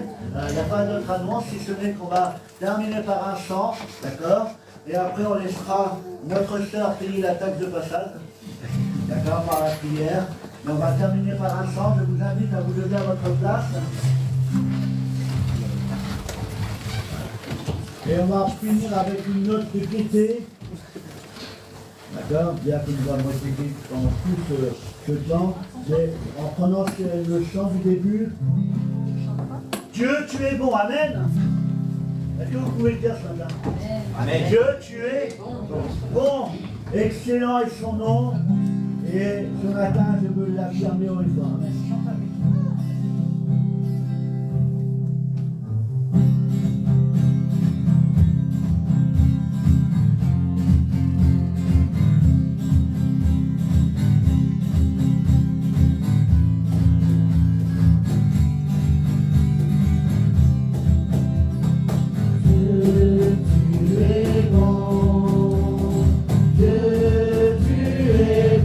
Il n'y a pas d'autre annonce, si ce n'est qu'on va terminer par un chant, d'accord? Et après on laissera notre sœur payer la taxe de passage, d'accord, par la prière. Et on va terminer par un chant. Je vous invite à vous lever à votre place. Et on va finir avec une note de gaieté. D'accord? Bien que nous allons essayer pendant tout ce temps, mais en prenant le chant du début. Dieu, tu es bon. Amen. Est-ce que vous pouvez le dire ce matin? Amen. Dieu, tu es bon. Excellent est son nom. Et ce matin, je veux l'affirmer au effort. Amen. Tu es bon, Dieu, tu es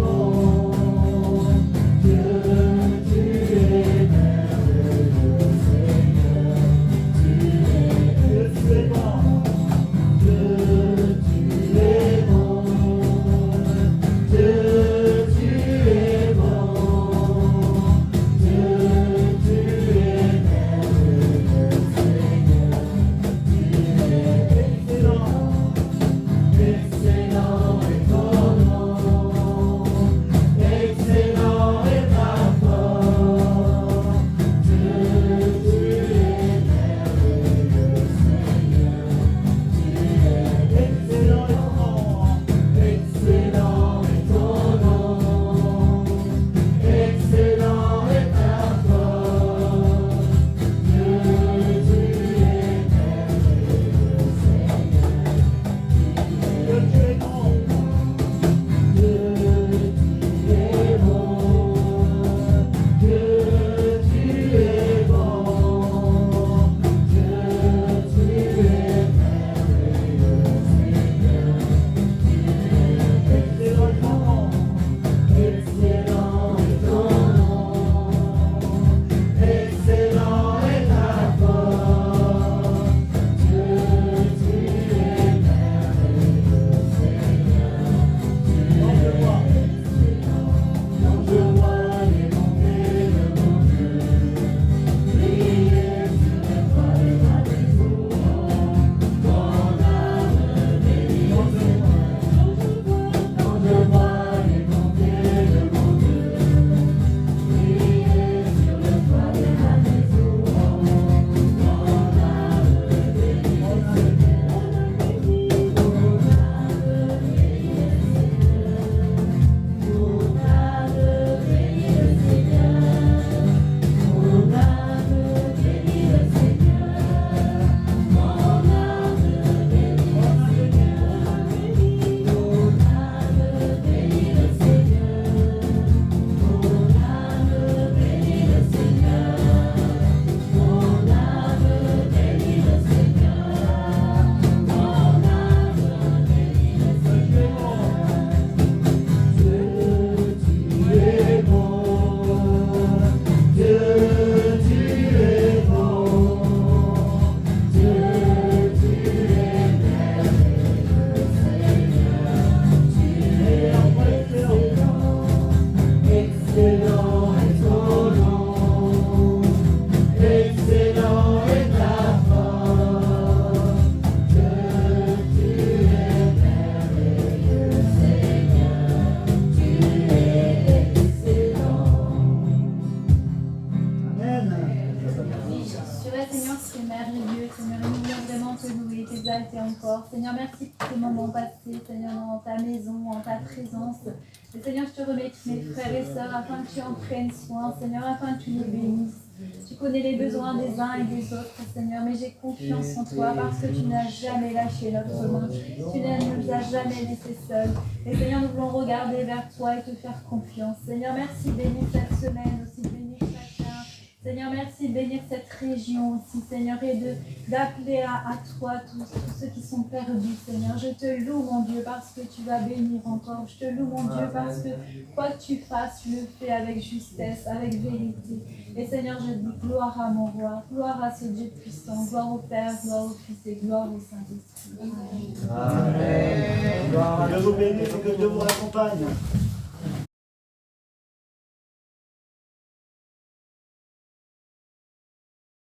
moment passé, Seigneur, dans ta maison, en ta présence. Et Seigneur, je te remets tous mes frères et sœurs afin que tu en prennes soin, Seigneur, afin que tu nous bénisses. Tu connais les besoins des uns et des autres, Seigneur, mais j'ai confiance en toi parce que tu n'as jamais lâché notre main. Tu ne nous as jamais laissés seuls. Et Seigneur, nous voulons regarder vers toi et te faire confiance. Seigneur, merci de bénir cette semaine aussi, de bénir chacun. Seigneur, merci de bénir cette région aussi, Seigneur, et d'appeler à toi tous ceux qui sont perdus, Seigneur. Je te loue, mon Dieu, parce que tu vas bénir encore. Je te loue, mon Dieu, parce que quoi que tu fasses, tu le fais avec justesse, avec vérité. Et Seigneur, je dis gloire à mon roi, gloire à ce Dieu puissant, gloire au Père, gloire au Fils et gloire au Saint-Esprit. Amen. Que Dieu vous bénisse et que Dieu vous accompagne.